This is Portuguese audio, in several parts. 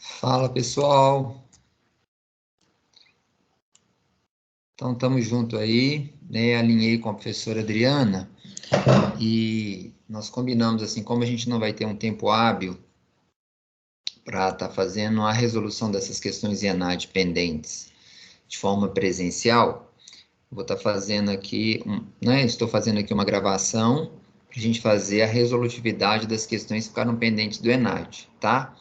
Fala, pessoal. Então, estamos junto aí, né? Alinhei com a professora Adriana e nós combinamos assim, como a gente não vai ter um tempo hábil para estar fazendo a resolução dessas questões IENAD pendentes de forma presencial, vou estar fazendo aqui, né? Estou fazendo aqui uma gravação para a gente fazer a resolutividade das questões que ficaram pendentes do ENAD, tá?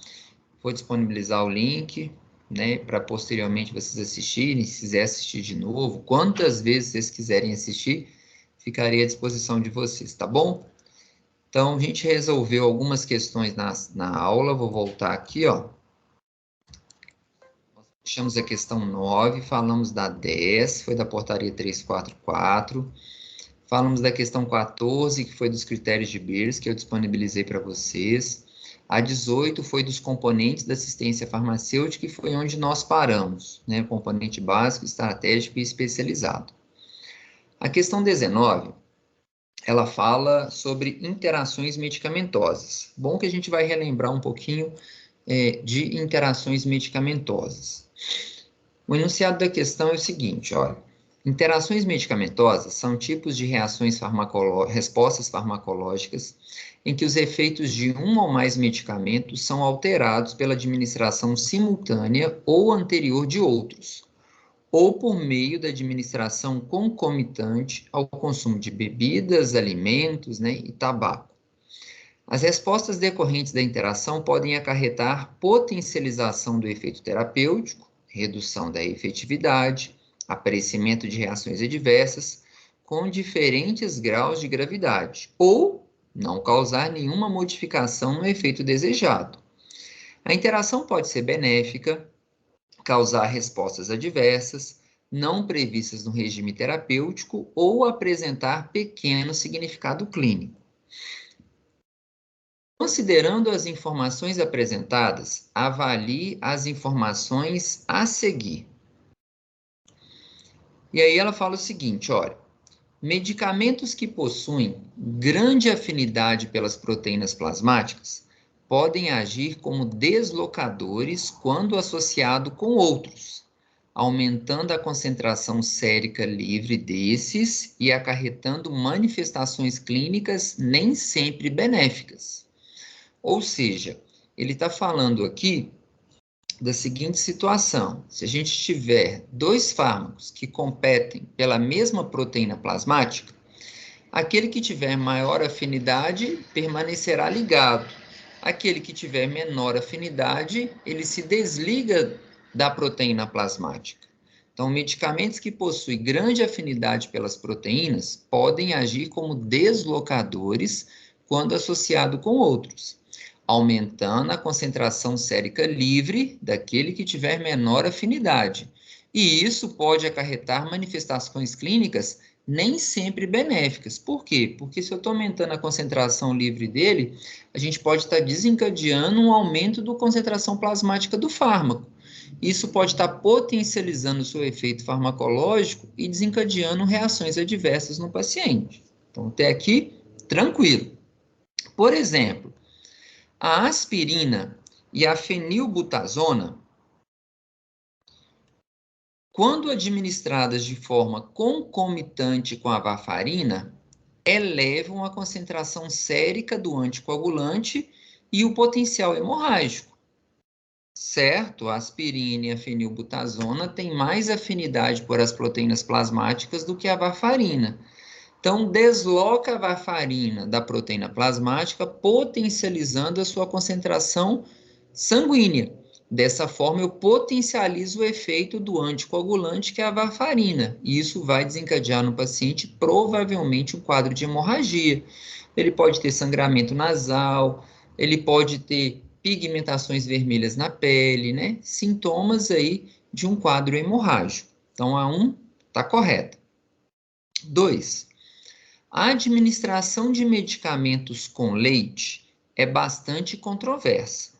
Vou disponibilizar o link, né, para posteriormente vocês assistirem, se quiser assistir de novo, quantas vezes vocês quiserem assistir, ficarei à disposição de vocês, tá bom? Então, a gente resolveu algumas questões na aula, vou voltar aqui, ó. Fechamos a questão 9, falamos da 10, foi da portaria 344, falamos da questão 14, que foi dos critérios de Beers, que eu disponibilizei para vocês. A 18 foi dos componentes da assistência farmacêutica, que foi onde nós paramos, né? Componente básico, estratégico e especializado. A questão 19, ela fala sobre interações medicamentosas. Bom que a gente vai relembrar um pouquinho de interações medicamentosas. O enunciado da questão é o seguinte, olha. Interações medicamentosas são tipos de respostas farmacológicas em que os efeitos de um ou mais medicamentos são alterados pela administração simultânea ou anterior de outros, ou por meio da administração concomitante ao consumo de bebidas, alimentos, né, e tabaco. As respostas decorrentes da interação podem acarretar potencialização do efeito terapêutico, redução da efetividade, aparecimento de reações adversas com diferentes graus de gravidade, ou não causar nenhuma modificação no efeito desejado. A interação pode ser benéfica, causar respostas adversas, não previstas no regime terapêutico ou apresentar pequeno significado clínico. Considerando as informações apresentadas, avalie as informações a seguir. E aí ela fala o seguinte, olha, medicamentos que possuem grande afinidade pelas proteínas plasmáticas podem agir como deslocadores quando associado com outros, aumentando a concentração sérica livre desses e acarretando manifestações clínicas nem sempre benéficas. Ou seja, ele está falando aqui da seguinte situação: se a gente tiver dois fármacos que competem pela mesma proteína plasmática, aquele que tiver maior afinidade permanecerá ligado. Aquele que tiver menor afinidade, ele se desliga da proteína plasmática. Então, medicamentos que possuem grande afinidade pelas proteínas podem agir como deslocadores quando associado com outros, aumentando a concentração sérica livre daquele que tiver menor afinidade. E isso pode acarretar manifestações clínicas nem sempre benéficas. Por quê? Porque se eu estou aumentando a concentração livre dele, a gente pode estar desencadeando um aumento da concentração plasmática do fármaco. Isso pode estar potencializando o seu efeito farmacológico e desencadeando reações adversas no paciente. Então, até aqui, tranquilo. Por exemplo, a aspirina e a fenilbutazona, quando administradas de forma concomitante com a varfarina, elevam a concentração sérica do anticoagulante e o potencial hemorrágico. Certo, a aspirina e a fenilbutazona têm mais afinidade por as proteínas plasmáticas do que a varfarina. Então, desloca a varfarina da proteína plasmática, potencializando a sua concentração sanguínea. Dessa forma, eu potencializo o efeito do anticoagulante, que é a varfarina. E isso vai desencadear no paciente, provavelmente, um quadro de hemorragia. Ele pode ter sangramento nasal, ele pode ter pigmentações vermelhas na pele, né? Sintomas aí de um quadro hemorrágico. Então, a 1 está correta. 2. A administração de medicamentos com leite é bastante controversa.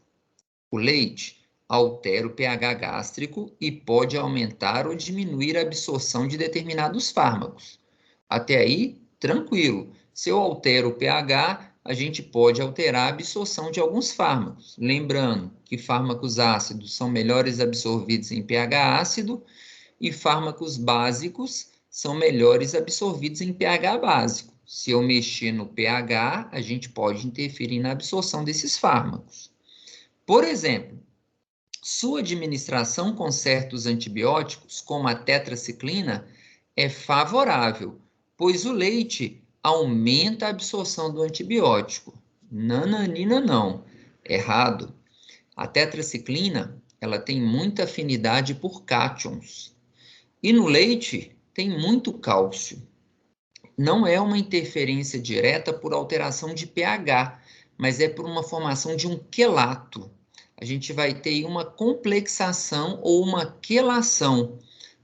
O leite altera o pH gástrico e pode aumentar ou diminuir a absorção de determinados fármacos. Até aí, tranquilo. Se eu altero o pH, a gente pode alterar a absorção de alguns fármacos. Lembrando que fármacos ácidos são melhores absorvidos em pH ácido e fármacos básicos são melhores absorvidos em pH básico. Se eu mexer no pH, a gente pode interferir na absorção desses fármacos. Por exemplo, sua administração com certos antibióticos, como a tetraciclina, é favorável, pois o leite aumenta a absorção do antibiótico. Nananina não, errado. A tetraciclina, ela tem muita afinidade por cátions. E no leite tem muito cálcio. Não é uma interferência direta por alteração de pH, mas é por uma formação de um quelato. A gente vai ter uma complexação ou uma quelação.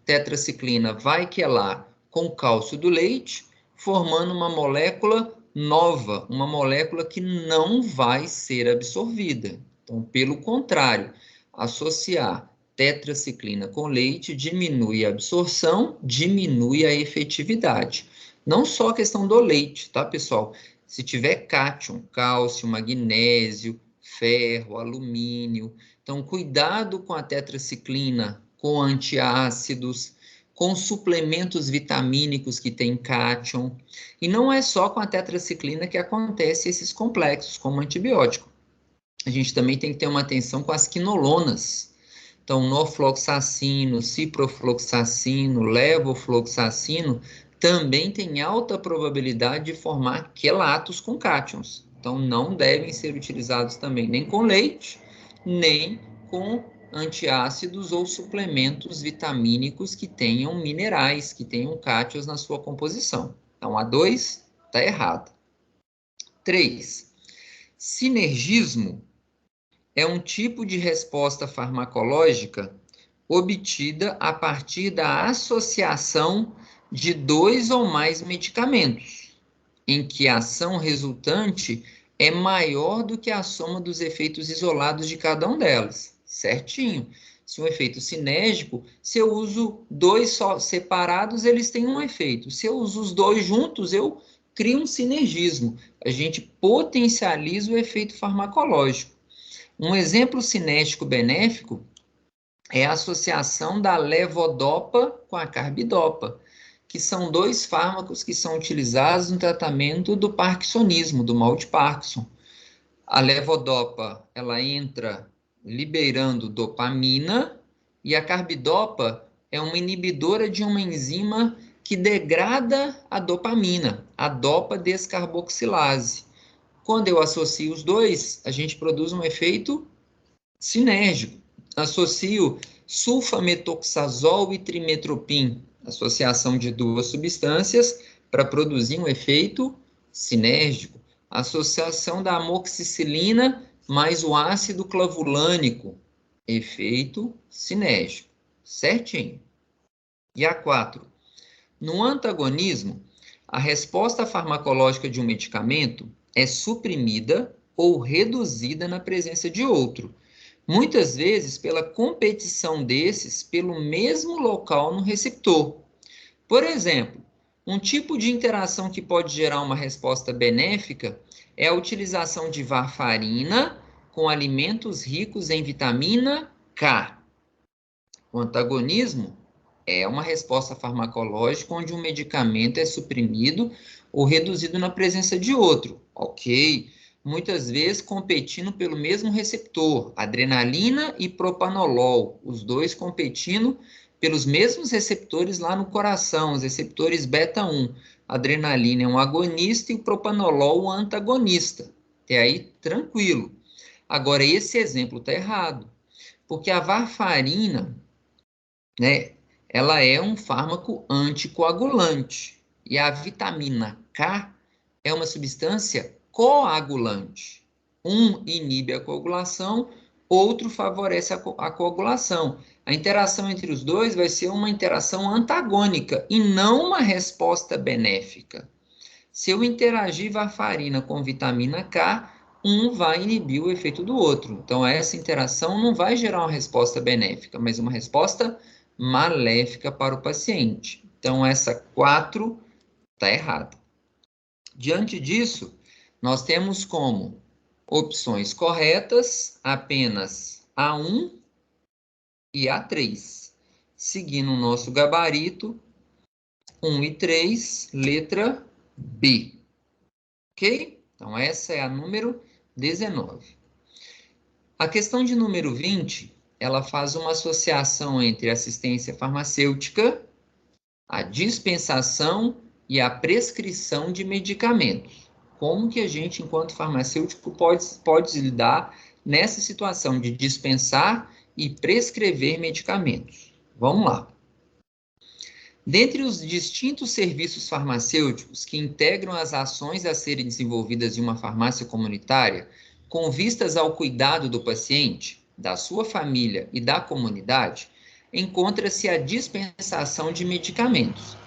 Tetraciclina vai quelar com o cálcio do leite, formando uma molécula nova, uma molécula que não vai ser absorvida. Então, pelo contrário, associar tetraciclina com leite diminui a absorção, diminui a efetividade. Não só a questão do leite, tá, pessoal? Se tiver cátion, cálcio, magnésio, ferro, alumínio. Então, cuidado com a tetraciclina, com antiácidos, com suplementos vitamínicos que têm cátion. E não é só com a tetraciclina que acontece esses complexos, como antibiótico. A gente também tem que ter uma atenção com as quinolonas. Então, norfloxacino, ciprofloxacino, levofloxacino também tem alta probabilidade de formar quelatos com cátions. Então, não devem ser utilizados também nem com leite, nem com antiácidos ou suplementos vitamínicos que tenham minerais, que tenham cátions na sua composição. Então, a 2 está errado. 3. Sinergismo é um tipo de resposta farmacológica obtida a partir da associação de 2 ou mais medicamentos, em que a ação resultante é maior do que a soma dos efeitos isolados de cada um delas. Certinho. Se um efeito sinérgico, se eu uso 2 só separados, eles têm um efeito. Se eu uso os 2 juntos, eu crio um sinergismo. A gente potencializa o efeito farmacológico. Um exemplo cinético benéfico é a associação da levodopa com a carbidopa, que são 2 fármacos que são utilizados no tratamento do parkinsonismo, do mal de Parkinson. A levodopa, ela entra liberando dopamina e a carbidopa é uma inibidora de uma enzima que degrada a dopamina, a dopa-descarboxilase. Quando eu associo os 2, a gente produz um efeito sinérgico. Associo sulfametoxazol e trimetoprim, associação de 2 substâncias para produzir um efeito sinérgico. Associação da amoxicilina mais o ácido clavulânico, efeito sinérgico. Certinho. E a 4. No antagonismo, a resposta farmacológica de um medicamento é suprimida ou reduzida na presença de outro, muitas vezes pela competição desses pelo mesmo local no receptor. Por exemplo, um tipo de interação que pode gerar uma resposta benéfica é a utilização de varfarina com alimentos ricos em vitamina K. O antagonismo é uma resposta farmacológica onde um medicamento é suprimido ou reduzido na presença de outro. Ok, muitas vezes competindo pelo mesmo receptor, adrenalina e propanolol, os 2 competindo pelos mesmos receptores lá no coração, os receptores beta-1. A adrenalina é um agonista e o propanolol um antagonista. Até aí, tranquilo. Agora, esse exemplo está errado, porque a varfarina, né, ela é um fármaco anticoagulante. E a vitamina K é uma substância coagulante. Um inibe a coagulação, outro favorece a coagulação. A interação entre os 2 vai ser uma interação antagônica e não uma resposta benéfica. Se eu interagir varfarina com vitamina K, um vai inibir o efeito do outro. Então, essa interação não vai gerar uma resposta benéfica, mas uma resposta maléfica para o paciente. Então, essa 4 está errada. Diante disso, Nós temos como opções corretas apenas A1 e A3. Seguindo o nosso gabarito, 1 e 3, letra B. Ok? Então, essa é a número 19. A questão de número 20, ela faz uma associação entre assistência farmacêutica, a dispensação e a prescrição de medicamentos. Como que a gente, enquanto farmacêutico, pode lidar nessa situação de dispensar e prescrever medicamentos? Vamos lá. Dentre os distintos serviços farmacêuticos que integram as ações a serem desenvolvidas em uma farmácia comunitária, com vistas ao cuidado do paciente, da sua família e da comunidade, encontra-se a dispensação de medicamentos.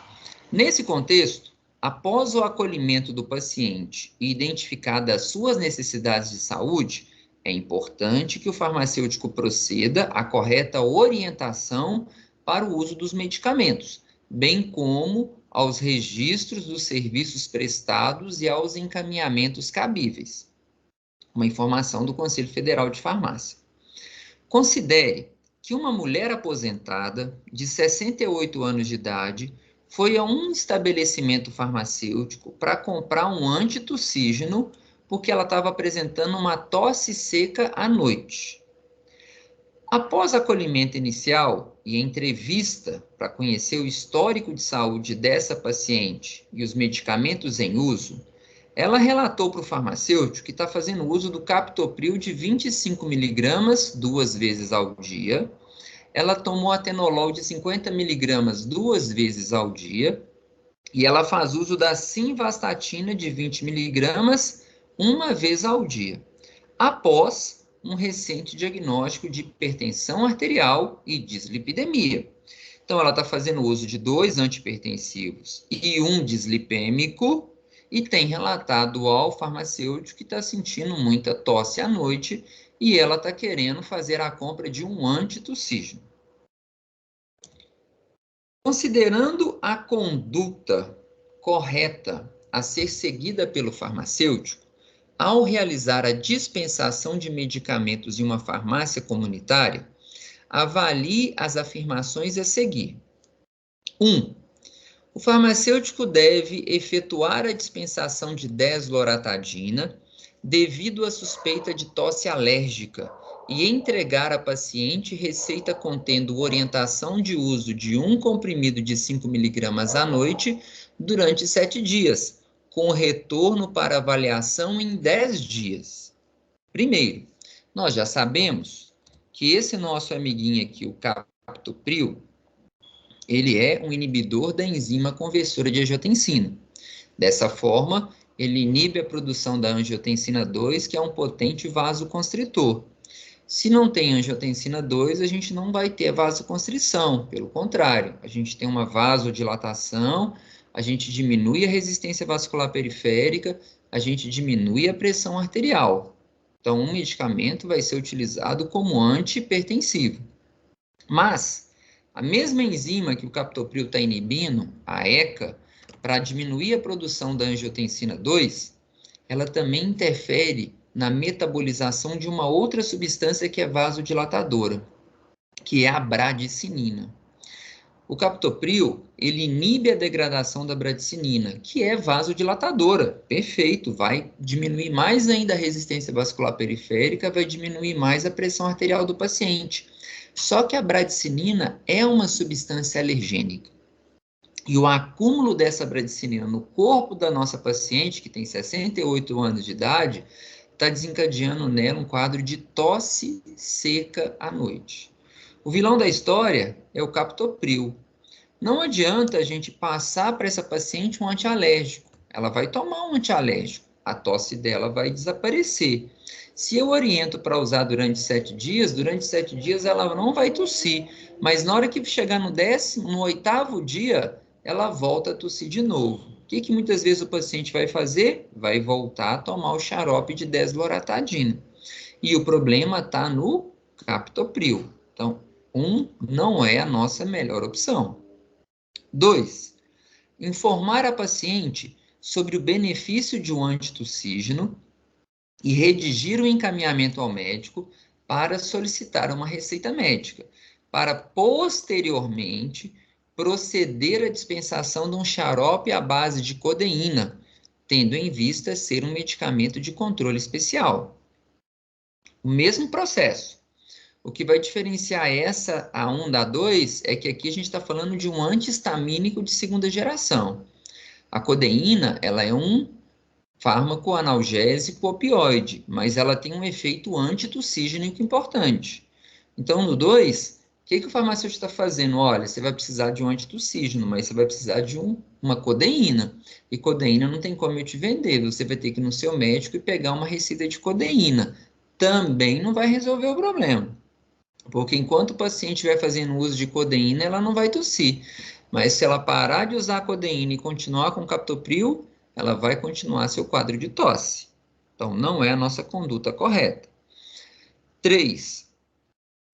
Nesse contexto, após o acolhimento do paciente e identificadas as suas necessidades de saúde, é importante que o farmacêutico proceda à correta orientação para o uso dos medicamentos, bem como aos registros dos serviços prestados e aos encaminhamentos cabíveis. Uma informação do Conselho Federal de Farmácia. Considere que uma mulher aposentada de 68 anos de idade foi a um estabelecimento farmacêutico para comprar um antitussígeno porque ela estava apresentando uma tosse seca à noite. Após acolhimento inicial e entrevista para conhecer o histórico de saúde dessa paciente e os medicamentos em uso, ela relatou para o farmacêutico que está fazendo uso do captopril de 25 miligramas 2 vezes ao dia. Ela tomou atenolol de 50 miligramas 2 vezes ao dia. E ela faz uso da simvastatina de 20 miligramas 1 vez ao dia, após um recente diagnóstico de hipertensão arterial e dislipidemia. Então, ela está fazendo uso de 2 antihipertensivos e um dislipêmico, e tem relatado ao farmacêutico que está sentindo muita tosse à noite e ela está querendo fazer a compra de um antitussígeno. Considerando a conduta correta a ser seguida pelo farmacêutico, ao realizar a dispensação de medicamentos em uma farmácia comunitária, avalie as afirmações a seguir. 1. O farmacêutico deve efetuar a dispensação de desloratadina devido à suspeita de tosse alérgica e entregar à paciente receita contendo orientação de uso de um comprimido de 5 miligramas à noite durante 7 dias, com retorno para avaliação em 10 dias. Primeiro, nós já sabemos que esse nosso amiguinho aqui, o captopril, ele é um inibidor da enzima conversora de angiotensina. Dessa forma, ele inibe a produção da angiotensina 2, que é um potente vasoconstritor. Se não tem angiotensina 2, a gente não vai ter vasoconstrição, pelo contrário, a gente tem uma vasodilatação, a gente diminui a resistência vascular periférica, a gente diminui a pressão arterial. Então, um medicamento vai ser utilizado como antihipertensivo. Mas, a mesma enzima que o captopril está inibindo, a ECA, para diminuir a produção da angiotensina 2, ela também interfere na metabolização de uma outra substância que é vasodilatadora, que é a bradicinina. O captopril, ele inibe a degradação da bradicinina, que é vasodilatadora. Perfeito, vai diminuir mais ainda a resistência vascular periférica, vai diminuir mais a pressão arterial do paciente. Só que a bradicinina é uma substância alergênica. E o acúmulo dessa bradicinina no corpo da nossa paciente, que tem 68 anos de idade, está desencadeando nela um quadro de tosse seca à noite. O vilão da história é o captopril. Não adianta a gente passar para essa paciente um antialérgico. Ela vai tomar um antialérgico, a tosse dela vai desaparecer. Se eu oriento para usar durante 7 dias ela não vai tossir. Mas na hora que chegar no 8º dia, ela volta a tossir de novo. O que muitas vezes o paciente vai fazer? Vai voltar a tomar o xarope de desloratadina. E o problema está no captopril. Então, não é a nossa melhor opção. 2. Informar a paciente sobre o benefício de um antitussígeno e redigir o encaminhamento ao médico para solicitar uma receita médica, para posteriormente proceder à dispensação de um xarope à base de codeína, tendo em vista ser um medicamento de controle especial. O mesmo processo. O que vai diferenciar essa A1 da A2 é que aqui a gente está falando de um antihistamínico de segunda geração. A codeína, ela é um fármaco analgésico opioide, mas ela tem um efeito antitussígenico importante. Então, no 2, o que o farmacêutico está fazendo? Olha, você vai precisar de um antitussígeno, mas você vai precisar de uma codeína. E codeína não tem como eu te vender, você vai ter que ir no seu médico e pegar uma receita de codeína. Também não vai resolver o problema. Porque enquanto o paciente estiver fazendo uso de codeína, ela não vai tossir. Mas se ela parar de usar a codeína e continuar com o captopril, ela vai continuar seu quadro de tosse. Então, não é a nossa conduta correta. 3.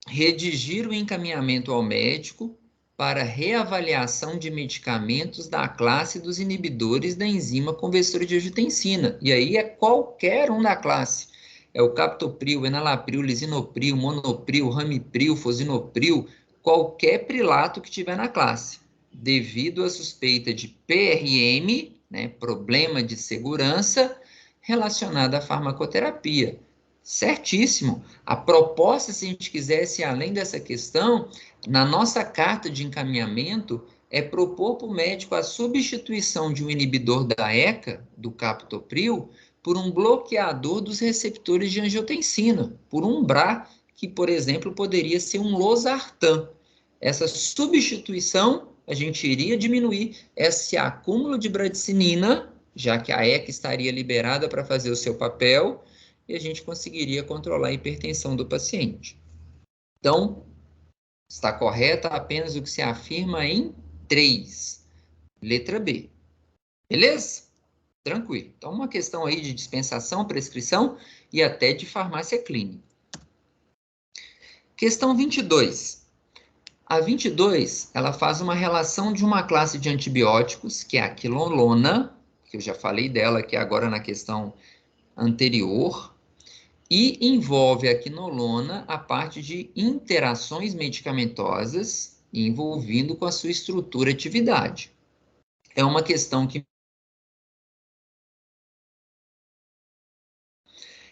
Redigir o encaminhamento ao médico para reavaliação de medicamentos da classe dos inibidores da enzima conversora de angiotensina. E aí é qualquer um da classe. É o captopril, enalapril, lisinopril, monopril, ramipril, fosinopril, qualquer prilato que tiver na classe. Devido à suspeita de PRM, né, problema de segurança, relacionado à farmacoterapia. Certíssimo. A proposta, se a gente quisesse ir além dessa questão, na nossa carta de encaminhamento, é propor para o médico a substituição de um inibidor da ECA, do captopril, por um bloqueador dos receptores de angiotensina, por um BRA, que, por exemplo, poderia ser um losartan. Essa substituição, a gente iria diminuir esse acúmulo de bradicinina, já que a ECA estaria liberada para fazer o seu papel, e a gente conseguiria controlar a hipertensão do paciente. Então, está correta apenas o que se afirma em 3. Letra B. Beleza? Tranquilo. Então, uma questão aí de dispensação, prescrição e até de farmácia clínica. Questão 22. A 22, ela faz uma relação de uma classe de antibióticos, que é a quinolona, que eu já falei dela aqui agora na questão anterior, e envolve a quinolona a parte de interações medicamentosas envolvendo com a sua estrutura e atividade. É uma questão que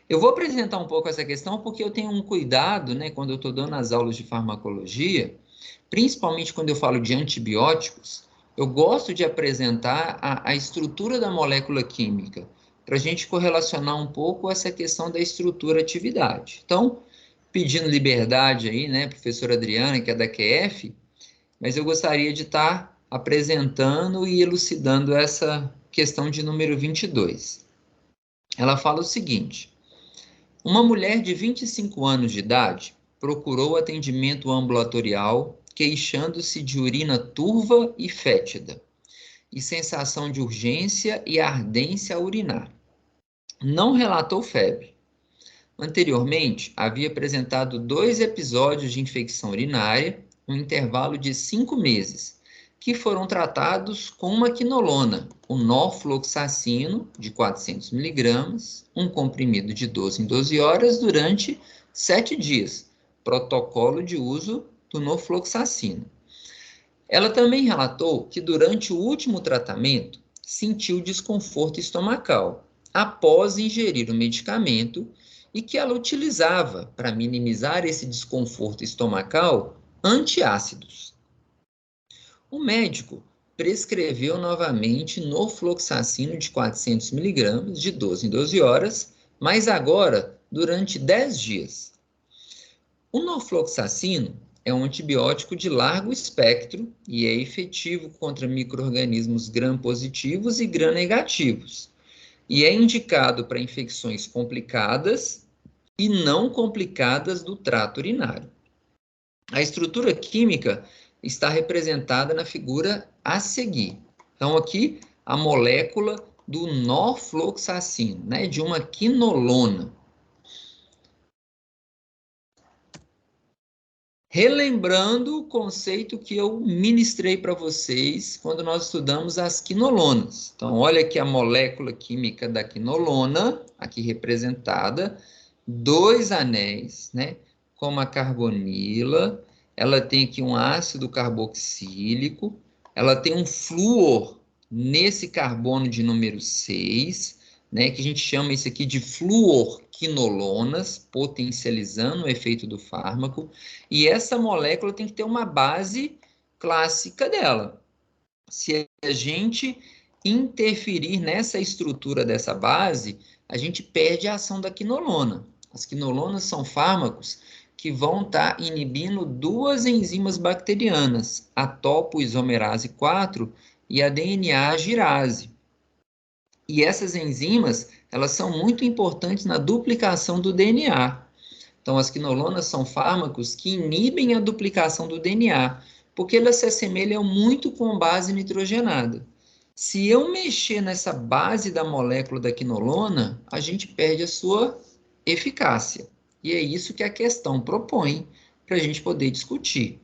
eu vou apresentar um pouco essa questão porque eu tenho um cuidado, né, quando eu estou dando as aulas de farmacologia, principalmente quando eu falo de antibióticos, eu gosto de apresentar a estrutura da molécula química, para a gente correlacionar um pouco essa questão da estrutura-atividade. Então, pedindo liberdade aí, né, professora Adriana, que é da QF, mas eu gostaria de estar apresentando e elucidando essa questão de número 22. Ela fala o seguinte: uma mulher de 25 anos de idade procurou atendimento ambulatorial queixando-se de urina turva e fétida, e sensação de urgência e ardência a urinar. Não relatou febre. Anteriormente, havia apresentado 2 episódios de infecção urinária, no intervalo de 5 meses, que foram tratados com uma quinolona, o norfloxacino, de 400 mg, um comprimido de 12 em 12 horas durante 7 dias, protocolo de uso do norfloxacino. Ela também relatou que durante o último tratamento sentiu desconforto estomacal após ingerir o medicamento e que ela utilizava, para minimizar esse desconforto estomacal, antiácidos. O médico prescreveu novamente norfloxacino de 400 mg de 12 em 12 horas, mas agora durante 10 dias. O norfloxacino é um antibiótico de largo espectro e é efetivo contra micro-organismos gram-positivos e gram-negativos, e é indicado para infecções complicadas e não complicadas do trato urinário. A estrutura química está representada na figura a seguir. Então, aqui, a molécula do norfloxacino, né, de uma quinolona. Relembrando o conceito que eu ministrei para vocês quando nós estudamos as quinolonas. Então, olha aqui a molécula química da quinolona, aqui representada, 2 anéis, né? Como a carbonila, ela tem aqui um ácido carboxílico, ela tem um flúor nesse carbono de número 6, né? Que a gente chama isso aqui de fluorquinolonas, potencializando o efeito do fármaco. E essa molécula tem que ter uma base clássica dela. Se a gente interferir nessa estrutura dessa base, a gente perde a ação da quinolona. As quinolonas são fármacos que vão estar inibindo 2 enzimas bacterianas, a topoisomerase 4 e a DNA girase. E essas enzimas, elas são muito importantes na duplicação do DNA. Então, as quinolonas são fármacos que inibem a duplicação do DNA, porque elas se assemelham muito com base nitrogenada. Se eu mexer nessa base da molécula da quinolona, a gente perde a sua eficácia. E é isso que a questão propõe para a gente poder discutir.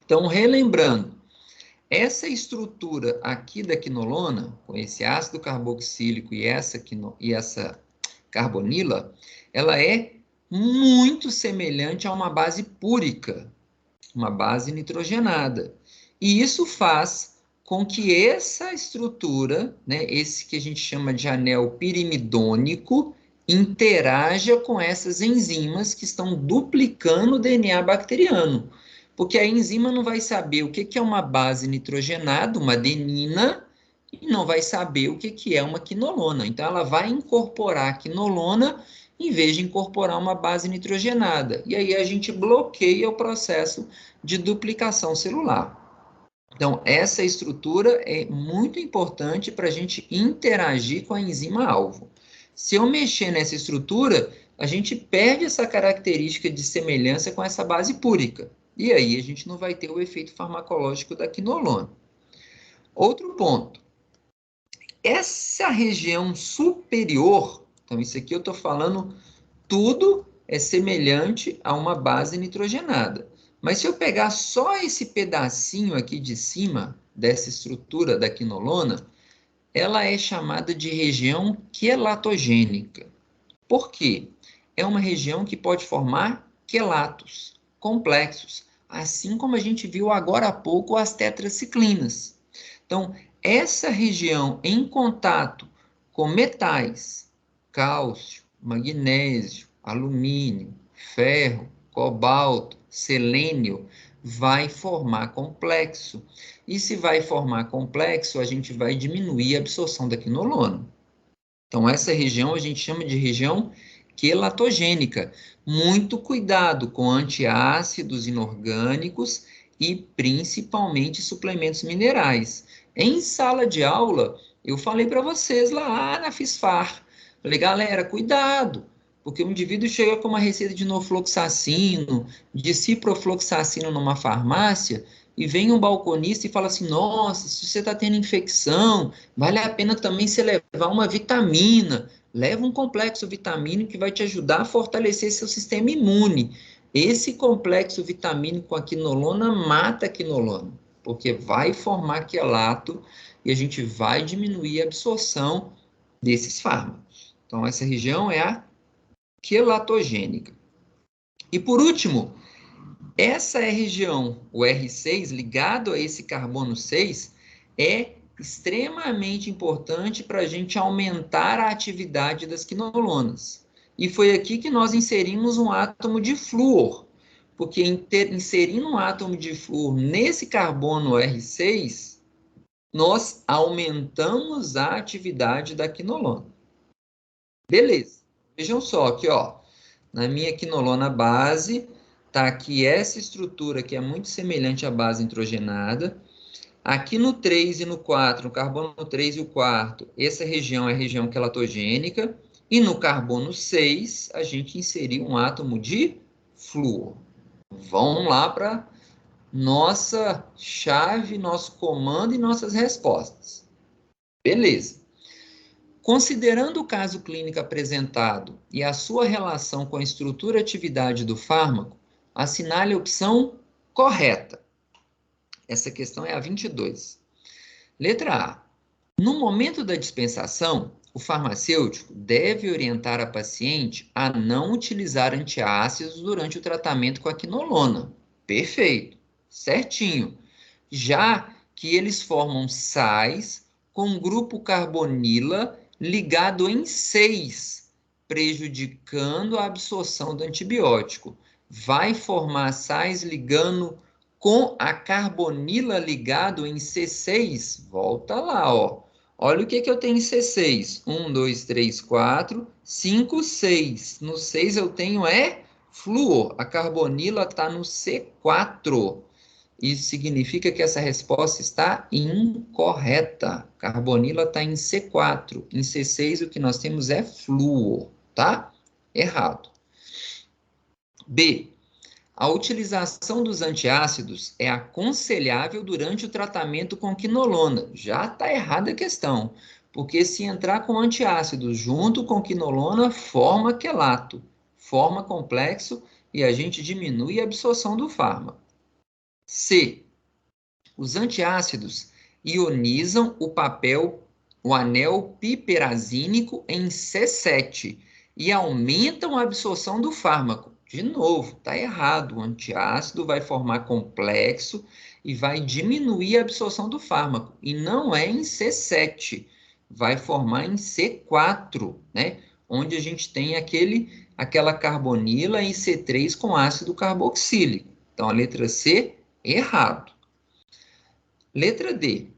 Então, relembrando, essa estrutura aqui da quinolona, com esse ácido carboxílico e essa carbonila, ela é muito semelhante a uma base púrica, uma base nitrogenada. E isso faz com que essa estrutura, né, esse que a gente chama de anel pirimidônico, interaja com essas enzimas que estão duplicando o DNA bacteriano. Porque a enzima não vai saber o que é uma base nitrogenada, uma adenina, e não vai saber o que é uma quinolona. Então, ela vai incorporar a quinolona em vez de incorporar uma base nitrogenada. E aí a gente bloqueia o processo de duplicação celular. Então, essa estrutura é muito importante para a gente interagir com a enzima-alvo. Se eu mexer nessa estrutura, a gente perde essa característica de semelhança com essa base púrica. E aí a gente não vai ter o efeito farmacológico da quinolona. Outro ponto. Essa região superior, então isso aqui eu estou falando, tudo é semelhante a uma base nitrogenada. Mas se eu pegar só esse pedacinho aqui de cima, dessa estrutura da quinolona, ela é chamada de região quelatogênica. Por quê? É uma região que pode formar quelatos complexos, assim como a gente viu agora há pouco as tetraciclinas. Então, essa região em contato com metais, cálcio, magnésio, alumínio, ferro, cobalto, selênio, vai formar complexo. E se vai formar complexo, a gente vai diminuir a absorção da quinolona. Então, essa região a gente chama de região quelatogênica. Muito cuidado com antiácidos inorgânicos e principalmente suplementos minerais. Em sala de aula, eu falei para vocês lá na FISFAR, falei, galera, cuidado, porque o indivíduo chega com uma receita de norfloxacino, de ciprofloxacino numa farmácia, e vem um balconista e fala assim, nossa, se você está tendo infecção, vale a pena também você levar uma vitamina, leva um complexo vitamínico que vai te ajudar a fortalecer seu sistema imune. Esse complexo vitamínico com a quinolona mata a quinolona, porque vai formar quelato e a gente vai diminuir a absorção desses fármacos. Então, essa região é a quelatogênica. E por último, essa região, o R6, ligado a esse carbono 6, é extremamente importante para a gente aumentar a atividade das quinolonas. E foi aqui que nós inserimos um átomo de flúor, porque inserindo um átomo de flúor nesse carbono R6, nós aumentamos a atividade da quinolona. Beleza. Vejam só aqui, ó, na minha quinolona base, tá aqui essa estrutura que é muito semelhante à base nitrogenada. Aqui no 3 e no 4, no carbono 3 e o 4, essa região é a região quelatogênica. E no carbono 6, a gente inseriu um átomo de flúor. Vamos lá para nossa chave, nosso comando e nossas respostas. Beleza. Considerando o caso clínico apresentado e a sua relação com a estrutura e atividade do fármaco, Assinale a opção correta. Essa questão é a 22. Letra A. No momento da dispensação, o farmacêutico deve orientar a paciente a não utilizar antiácidos durante o tratamento com a quinolona. Perfeito, certinho. Já que eles formam sais com grupo carbonila ligado em 6, prejudicando a absorção do antibiótico. Vai formar sais ligando com a carbonila ligado em C6? Volta lá, ó. Olha o que eu tenho em C6. 1, 2, 3, 4, 5, 6. No 6 eu tenho flúor. A carbonila está no C4. Isso significa que essa resposta está incorreta. Carbonila está em C4. Em C6 o que nós temos é flúor, tá? Errado. B. A utilização dos antiácidos é aconselhável durante o tratamento com quinolona. Já está errada a questão, porque se entrar com antiácidos junto com quinolona, forma quelato, forma complexo e a gente diminui a absorção do fármaco. C. Os antiácidos ionizam o anel piperazínico em C7 e aumentam a absorção do fármaco. De novo, está errado. O antiácido vai formar complexo e vai diminuir a absorção do fármaco. E não é em C7, vai formar em C4, né? Onde a gente tem aquela carbonila em C3 com ácido carboxílico. Então, a letra C, errado. Letra D.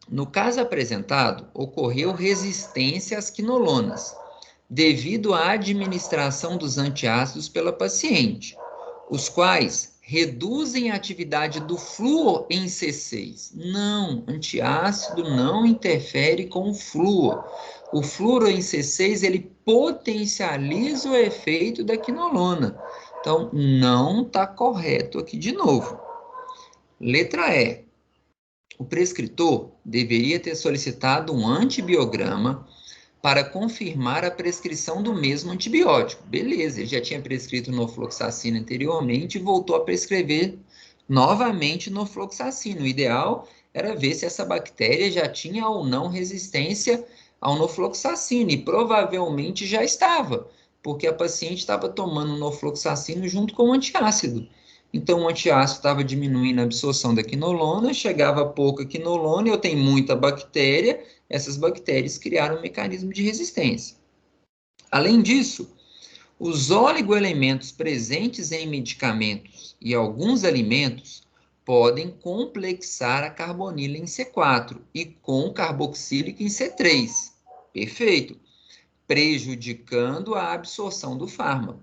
No caso apresentado, ocorreu resistência às quinolonas, devido à administração dos antiácidos pela paciente, os quais reduzem a atividade do flúor em C6. Não, antiácido não interfere com o flúor. O flúor em C6, ele potencializa o efeito da quinolona. Então, não está correto aqui de novo. Letra E. O prescritor deveria ter solicitado um antibiograma para confirmar a prescrição do mesmo antibiótico. Beleza, ele já tinha prescrito norfloxacina anteriormente e voltou a prescrever novamente norfloxacina. O ideal era ver se essa bactéria já tinha ou não resistência ao norfloxacina, e provavelmente já estava, porque a paciente estava tomando norfloxacina junto com o antiácido. Então, o antiácido estava diminuindo a absorção da quinolona, chegava pouca quinolona, eu tenho muita bactéria, essas bactérias criaram um mecanismo de resistência. Além disso, os oligoelementos presentes em medicamentos e alguns alimentos podem complexar a carbonila em C4 e com carboxílico em C3. Perfeito. Prejudicando a absorção do fármaco.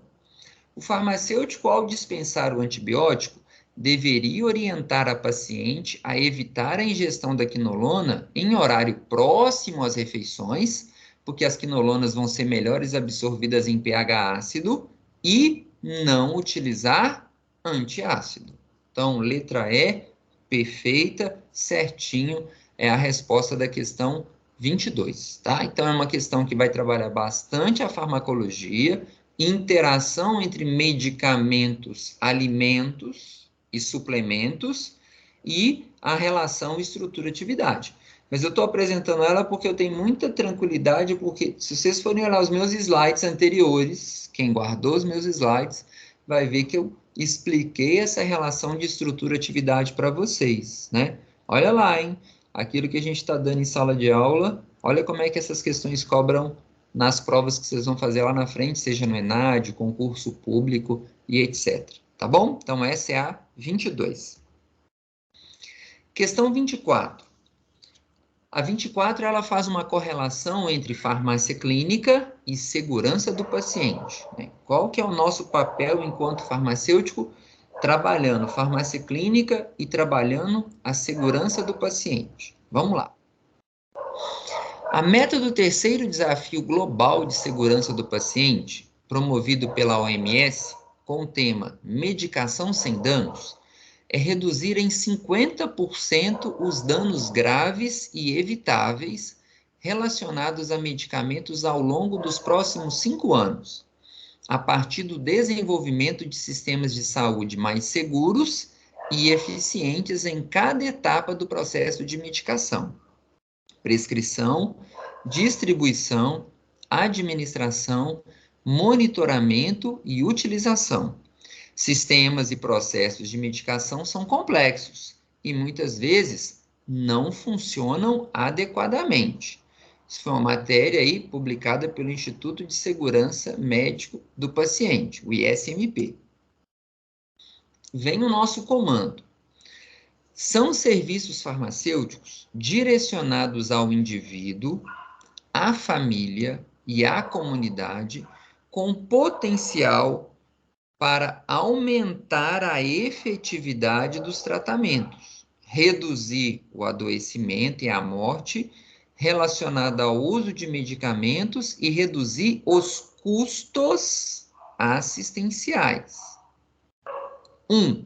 O farmacêutico, ao dispensar o antibiótico, deveria orientar a paciente a evitar a ingestão da quinolona em horário próximo às refeições, porque as quinolonas vão ser melhores absorvidas em pH ácido, e não utilizar antiácido. Então, letra E, perfeita, certinho, é a resposta da questão 22, tá? Então, é uma questão que vai trabalhar bastante a farmacologia, interação entre medicamentos, alimentos e suplementos e a relação estrutura-atividade. Mas eu estou apresentando ela porque eu tenho muita tranquilidade, porque se vocês forem olhar os meus slides anteriores, quem guardou os meus slides, vai ver que eu expliquei essa relação de estrutura-atividade para vocês, né? Olha lá, hein? Aquilo que a gente está dando em sala de aula, olha como é que essas questões cobram nas provas que vocês vão fazer lá na frente, seja no ENAD, concurso público e etc. Tá bom? Então, essa é a 22. Questão 24. A 24, ela faz uma correlação entre farmácia clínica e segurança do paciente, né? Qual que é o nosso papel enquanto farmacêutico, trabalhando farmácia clínica e trabalhando a segurança do paciente? Vamos lá. A meta do terceiro desafio global de segurança do paciente, promovido pela OMS, com o tema Medicação sem danos, é reduzir em 50% os danos graves e evitáveis relacionados a medicamentos ao longo dos próximos 5 anos. a partir do desenvolvimento de sistemas de saúde mais seguros e eficientes em cada etapa do processo de medicação: prescrição, distribuição, administração, monitoramento e utilização. Sistemas e processos de medicação são complexos e muitas vezes não funcionam adequadamente. Isso foi uma matéria aí publicada pelo Instituto de Segurança Médico do Paciente, o ISMP. Vem o nosso comando. São serviços farmacêuticos direcionados ao indivíduo, à família e à comunidade, com potencial para aumentar a efetividade dos tratamentos, reduzir o adoecimento e a morte relacionada ao uso de medicamentos e reduzir os custos assistenciais. 1.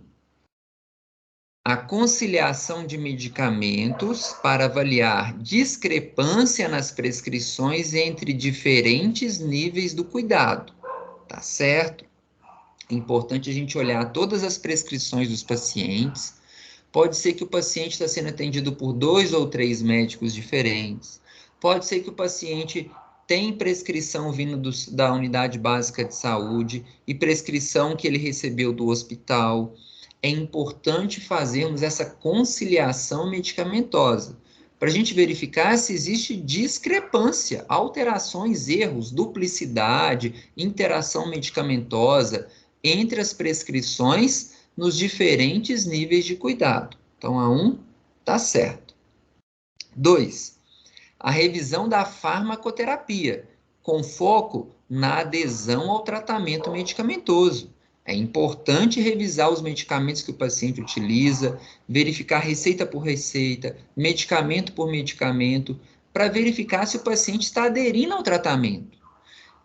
A conciliação de medicamentos para avaliar discrepância nas prescrições entre diferentes níveis do cuidado. Tá certo? É importante a gente olhar todas as prescrições dos pacientes. Pode ser que o paciente está sendo atendido por 2 ou 3 médicos diferentes. Pode ser que o paciente tem prescrição vindo da unidade básica de saúde e prescrição que ele recebeu do hospital. É importante fazermos essa conciliação medicamentosa, para a gente verificar se existe discrepância, alterações, erros, duplicidade, interação medicamentosa entre as prescrições nos diferentes níveis de cuidado. Então, a 1 está certo. 2. A revisão da farmacoterapia, com foco na adesão ao tratamento medicamentoso. É importante revisar os medicamentos que o paciente utiliza, verificar receita por receita, medicamento por medicamento, para verificar se o paciente está aderindo ao tratamento.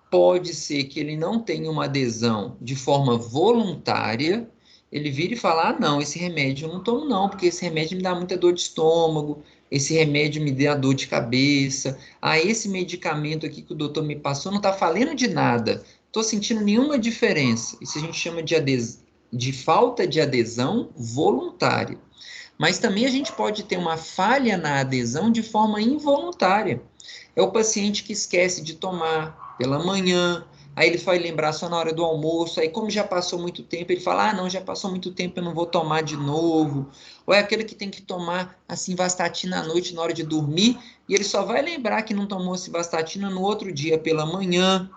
Pode ser que ele não tenha uma adesão de forma voluntária, ele vira e fala, ah, não, esse remédio eu não tomo não, porque esse remédio me dá muita dor de estômago, esse remédio me dá dor de cabeça, ah, esse medicamento aqui que o doutor me passou não está falando de nada, estou sentindo nenhuma diferença. Isso a gente chama de falta de adesão voluntária. Mas também a gente pode ter uma falha na adesão de forma involuntária. É o paciente que esquece de tomar pela manhã, aí ele vai lembrar só na hora do almoço, aí como já passou muito tempo, ele fala, ah, não, já passou muito tempo, eu não vou tomar de novo. Ou é aquele que tem que tomar a simvastatina à noite na hora de dormir, e ele só vai lembrar que não tomou simvastatina no outro dia pela manhã.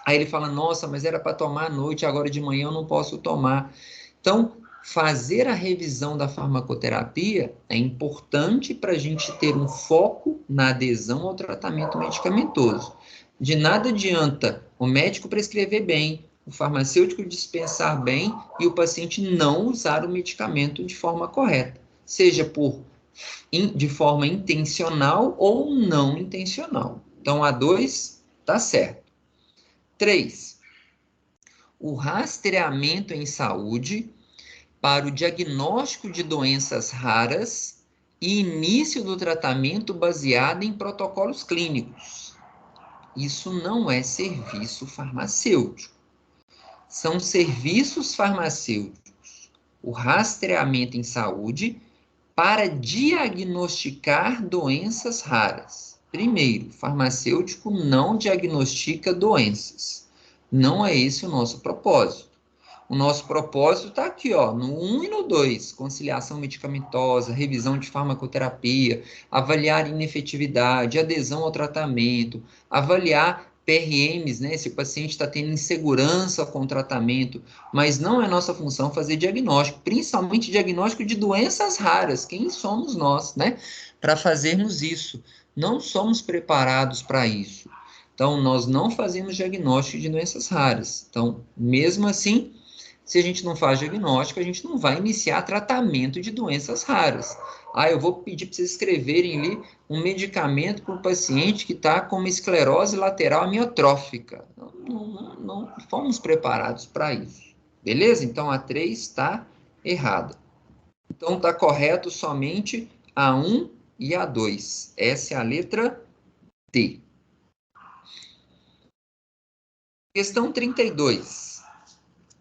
Aí ele fala, nossa, mas era para tomar à noite, agora de manhã eu não posso tomar. Então, fazer a revisão da farmacoterapia é importante para a gente ter um foco na adesão ao tratamento medicamentoso. De nada adianta o médico prescrever bem, o farmacêutico dispensar bem e o paciente não usar o medicamento de forma correta, seja de forma intencional ou não intencional. Então, a 2 está certo. 3. O rastreamento em saúde para o diagnóstico de doenças raras e início do tratamento baseado em protocolos clínicos. Isso não é serviço farmacêutico. São serviços farmacêuticos. O rastreamento em saúde para diagnosticar doenças raras. Primeiro, farmacêutico não diagnostica doenças. Não é esse o nosso propósito. O nosso propósito está aqui, ó, no 1 e no 2, conciliação medicamentosa, revisão de farmacoterapia, avaliar inefetividade, adesão ao tratamento, avaliar PRMs, né, se o paciente está tendo insegurança com o tratamento, mas não é nossa função fazer diagnóstico, principalmente diagnóstico de doenças raras. Quem somos nós, né, para fazermos isso? Não somos preparados para isso. Então, nós não fazemos diagnóstico de doenças raras. Então, mesmo assim, se a gente não faz diagnóstico, a gente não vai iniciar tratamento de doenças raras. Ah, eu vou pedir para vocês escreverem ali um medicamento para o paciente que está com uma esclerose lateral amiotrófica. Não fomos preparados para isso. Beleza? Então, a 3 está errada. Então, está correto somente a 1 e a 2. Essa é a letra D. Questão 32.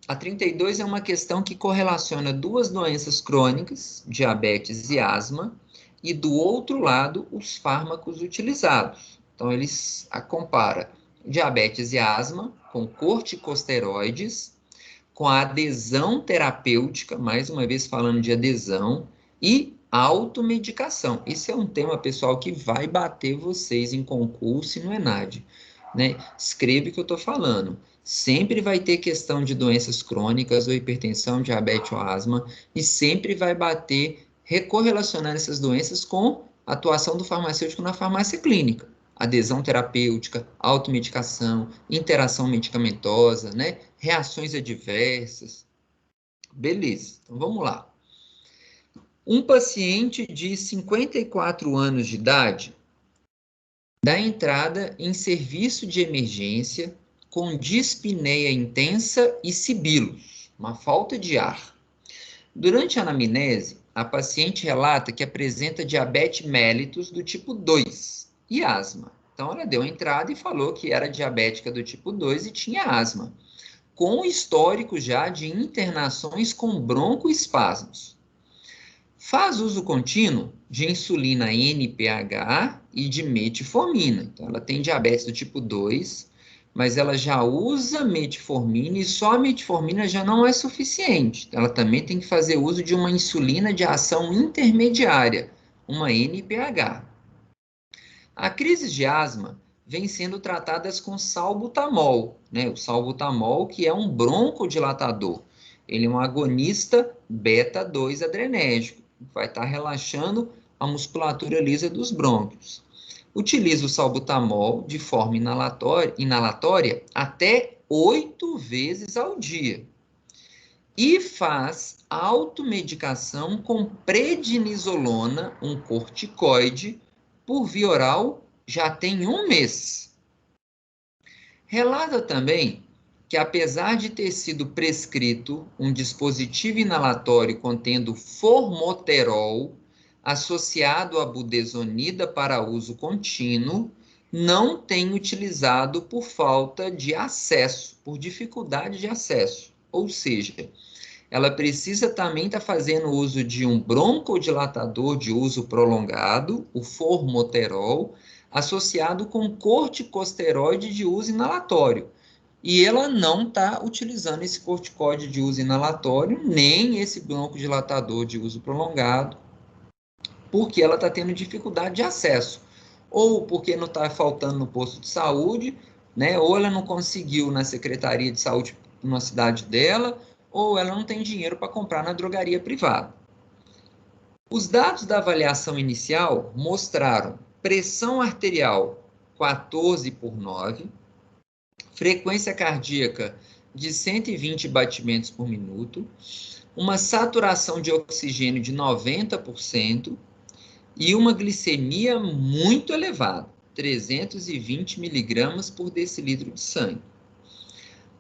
A 32 é uma questão que correlaciona duas doenças crônicas, diabetes e asma, e do outro lado, os fármacos utilizados. Então, eles compara diabetes e asma com corticosteroides, com a adesão terapêutica, mais uma vez falando de adesão, e automedicação. Esse é um tema, pessoal, que vai bater vocês em concurso e no ENAD, né? Escreve o que eu estou falando. Sempre vai ter questão de doenças crônicas, ou hipertensão, diabetes ou asma, e sempre vai bater, recorrelacionar essas doenças com a atuação do farmacêutico na farmácia clínica. Adesão terapêutica, automedicação, interação medicamentosa, né? Reações adversas. Beleza, então vamos lá. Um paciente de 54 anos de idade dá entrada em serviço de emergência com dispneia intensa e sibilos, uma falta de ar. Durante a anamnese, a paciente relata que apresenta diabetes mellitus do tipo 2 e asma. Então, ela deu entrada e falou que era diabética do tipo 2 e tinha asma, com histórico já de internações com broncoespasmos. Faz uso contínuo de insulina NPH e de metformina. Então, ela tem diabetes do tipo 2, mas ela já usa metformina e só a metformina já não é suficiente. Ela também tem que fazer uso de uma insulina de ação intermediária, uma NPH. A crise de asma vem sendo tratadas com salbutamol, né? O salbutamol, que é um broncodilatador. Ele é um agonista beta-2 adrenérgico, vai estar relaxando a musculatura lisa dos brônquios. Utiliza o salbutamol de forma inalatória até 8 vezes ao dia. E faz automedicação com prednisolona, um corticoide, por via oral já tem 1 mês. Relata também que, apesar de ter sido prescrito um dispositivo inalatório contendo formoterol, associado à budesonida para uso contínuo, não tem utilizado por falta de acesso, por dificuldade de acesso. Ou seja, ela precisa também estar fazendo uso de um broncodilatador de uso prolongado, o formoterol, associado com corticosteroide de uso inalatório. E ela não está utilizando esse corticoide de uso inalatório, nem esse broncodilatador de uso prolongado, porque ela está tendo dificuldade de acesso. Ou porque não está faltando no posto de saúde, né? Ou ela não conseguiu na Secretaria de Saúde na cidade dela, ou ela não tem dinheiro para comprar na drogaria privada. Os dados da avaliação inicial mostraram pressão arterial 14/9, frequência cardíaca de 120 batimentos por minuto, uma saturação de oxigênio de 90% e uma glicemia muito elevada, 320 miligramas por decilitro de sangue.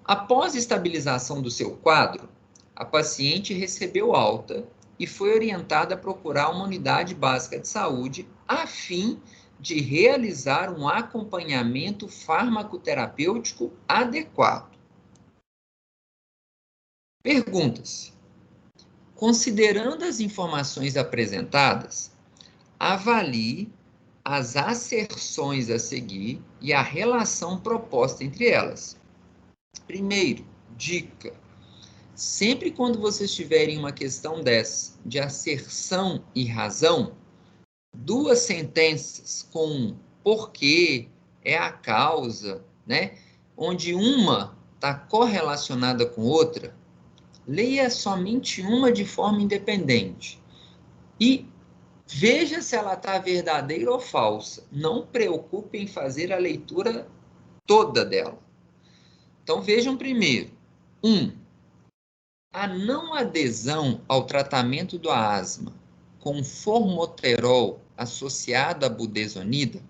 Após estabilização do seu quadro, a paciente recebeu alta e foi orientada a procurar uma unidade básica de saúde a fim de realizar um acompanhamento farmacoterapêutico adequado. Perguntas. Considerando as informações apresentadas, avalie as asserções a seguir e a relação proposta entre elas. Primeiro, dica. Sempre quando vocês tiverem uma questão dessa, de asserção e razão, duas sentenças com porquê, é a causa, né? Onde uma está correlacionada com outra, leia somente uma de forma independente. E veja se ela está verdadeira ou falsa. Não preocupe em fazer a leitura toda dela. Então vejam primeiro. 1. A não adesão ao tratamento do asma com formoterol associado à budesonida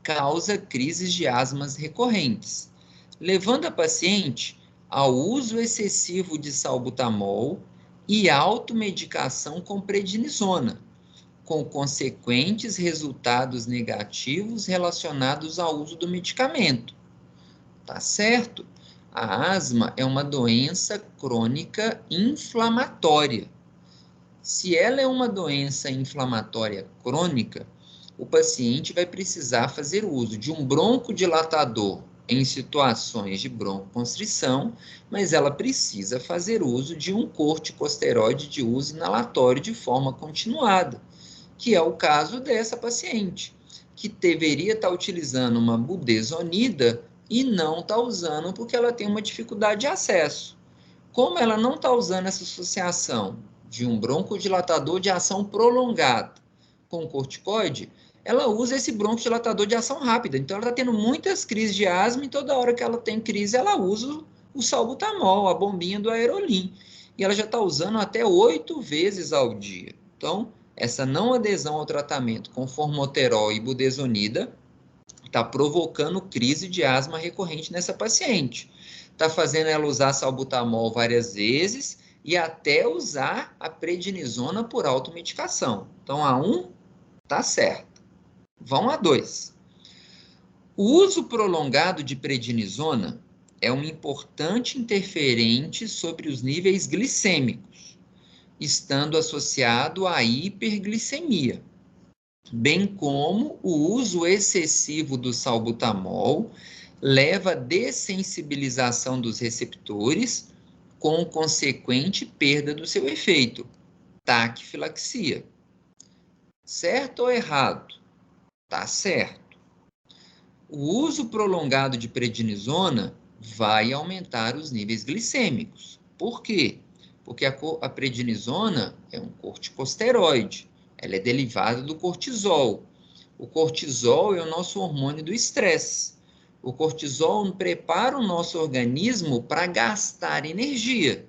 causa crises de asmas recorrentes, levando a paciente ao uso excessivo de salbutamol e automedicação com prednisona, com consequentes resultados negativos relacionados ao uso do medicamento. Tá certo? A asma é uma doença crônica inflamatória. Se ela é uma doença inflamatória crônica, o paciente vai precisar fazer uso de um broncodilatador em situações de broncoconstrição, mas ela precisa fazer uso de um corticosteroide de uso inalatório de forma continuada, que é o caso dessa paciente, que deveria estar utilizando uma budesonida e não está usando porque ela tem uma dificuldade de acesso. Como ela não está usando essa associação de um broncodilatador de ação prolongada com corticoide, ela usa esse broncodilatador de ação rápida. Então, ela está tendo muitas crises de asma e toda hora que ela tem crise, ela usa o salbutamol, a bombinha do Aerolim. E ela já está usando até 8 vezes ao dia. Então, essa não adesão ao tratamento com formoterol e budesonida está provocando crise de asma recorrente nessa paciente. Está fazendo ela usar salbutamol várias vezes e até usar a prednisona por automedicação. Então, a 1 está certo. Vão a 2. O uso prolongado de prednisona é um importante interferente sobre os níveis glicêmicos, estando associado à hiperglicemia, bem como o uso excessivo do salbutamol leva à dessensibilização dos receptores, com consequente perda do seu efeito, taquifilaxia. Certo ou errado? Tá certo. O uso prolongado de prednisona vai aumentar os níveis glicêmicos. Por quê? Porque a prednisona é um corticosteroide. Ela é derivada do cortisol. O cortisol é o nosso hormônio do estresse. O cortisol prepara o nosso organismo para gastar energia.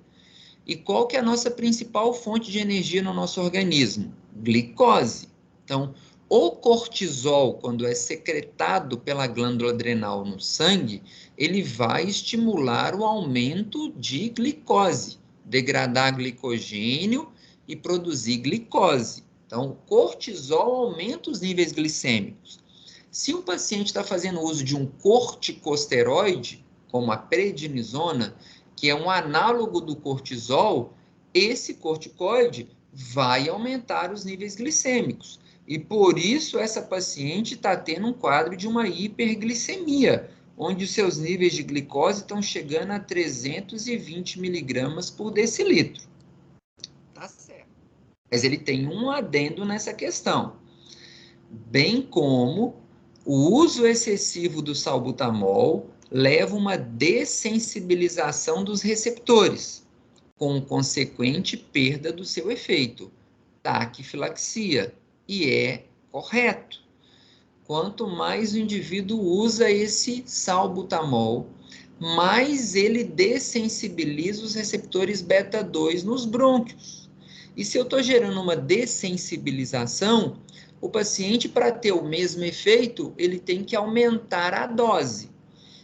E qual que é a nossa principal fonte de energia no nosso organismo? Glicose. Então, o cortisol, quando é secretado pela glândula adrenal no sangue, ele vai estimular o aumento de glicose, degradar glicogênio e produzir glicose. Então, o cortisol aumenta os níveis glicêmicos. Se o paciente está fazendo uso de um corticosteroide, como a prednisona, que é um análogo do cortisol, esse corticoide vai aumentar os níveis glicêmicos. E por isso essa paciente está tendo um quadro de uma hiperglicemia, onde os seus níveis de glicose estão chegando a 320 miligramas por decilitro. Tá certo. Mas ele tem um adendo nessa questão, bem como o uso excessivo do salbutamol leva uma dessensibilização dos receptores, com consequente perda do seu efeito, taquifilaxia, e é correto. Quanto mais o indivíduo usa esse salbutamol, mais ele dessensibiliza os receptores beta-2 nos brônquios. E se eu estou gerando uma dessensibilização, o paciente, para ter o mesmo efeito, ele tem que aumentar a dose.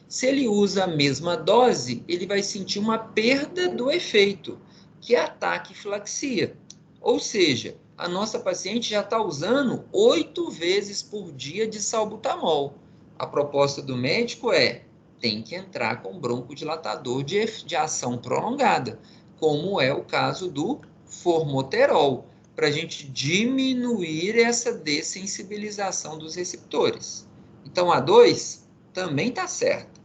Se ele usa a mesma dose, ele vai sentir uma perda do efeito, que é a taquifilaxia. Ou seja, a nossa paciente já está usando 8 vezes por dia de salbutamol. A proposta do médico é, tem que entrar com broncodilatador de ação prolongada, como é o caso do formoterol, para a gente diminuir essa dessensibilização dos receptores. Então, a 2 também está certa.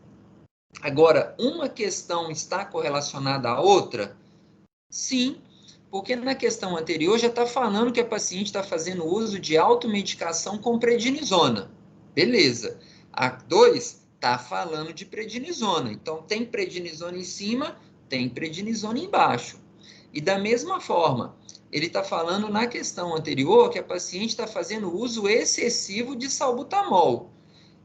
Agora, uma questão está correlacionada à outra? Sim, porque na questão anterior já está falando que a paciente está fazendo uso de automedicação com prednisona. Beleza. A 2 está falando de prednisona. Então, tem prednisona em cima, tem prednisona embaixo. E da mesma forma, ele está falando na questão anterior que a paciente está fazendo uso excessivo de salbutamol.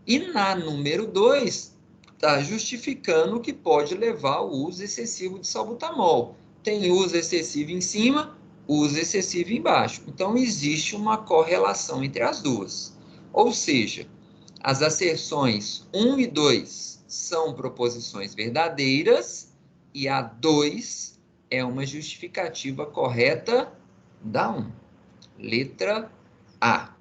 E na número 2, está justificando que pode levar ao uso excessivo de salbutamol. Tem uso excessivo em cima, uso excessivo embaixo. Então, existe uma correlação entre as duas. Ou seja, as asserções 1 e 2 são proposições verdadeiras e a 2 é uma justificativa correta da 1. Letra A.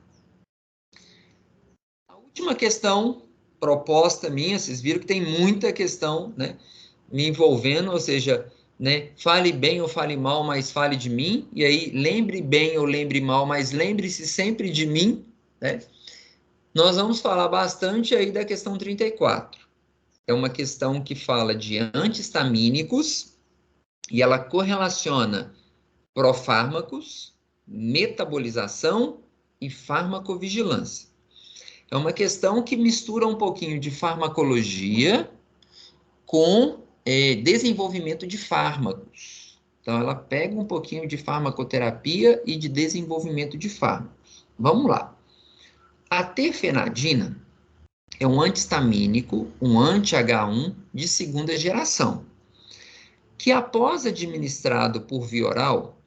A última questão proposta minha, vocês viram que tem muita questão, né, me envolvendo, ou seja, né, fale bem ou fale mal, mas fale de mim, e aí lembre bem ou lembre mal, mas lembre-se sempre de mim, né? Nós vamos falar bastante aí da questão 34. É uma questão que fala de anti-histamínicos e ela correlaciona profármacos, metabolização e farmacovigilância. É uma questão que mistura um pouquinho de farmacologia com desenvolvimento de fármacos. Então, ela pega um pouquinho de farmacoterapia e de desenvolvimento de fármacos. Vamos lá. A terfenadina é um antihistamínico, um anti-H1 de segunda geração, que após administrado por via oral,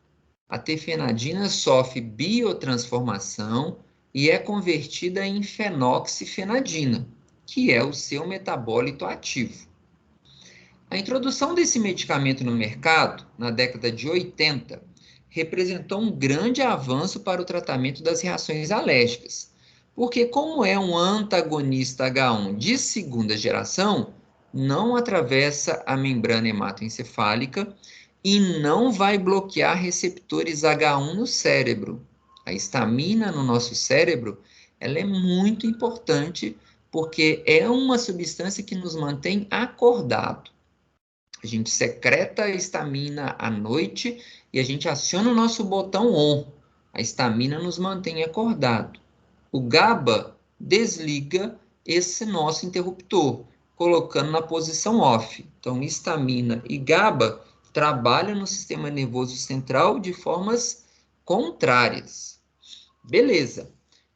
a terfenadina sofre biotransformação e é convertida em fenoxifenadina, que é o seu metabólito ativo. A introdução desse medicamento no mercado, na década de 80, representou um grande avanço para o tratamento das reações alérgicas, porque como é um antagonista H1 de segunda geração, não atravessa a membrana hematoencefálica e não vai bloquear receptores H1 no cérebro. A histamina no nosso cérebro, ela é muito importante porque é uma substância que nos mantém acordado. A gente secreta a histamina à noite e a gente aciona o nosso botão ON. A histamina nos mantém acordado. O GABA desliga esse nosso interruptor, colocando na posição OFF. Então, histamina e GABA trabalham no sistema nervoso central de formas contrárias. Beleza.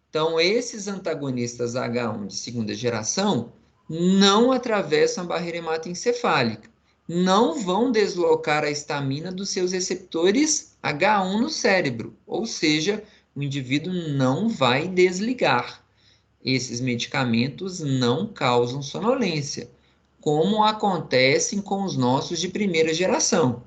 Então, esses antagonistas H1 de segunda geração não atravessam a barreira hematoencefálica, não vão deslocar a histamina dos seus receptores H1 no cérebro, ou seja, o indivíduo não vai desligar. Esses medicamentos não causam sonolência, como acontecem com os nossos de primeira geração.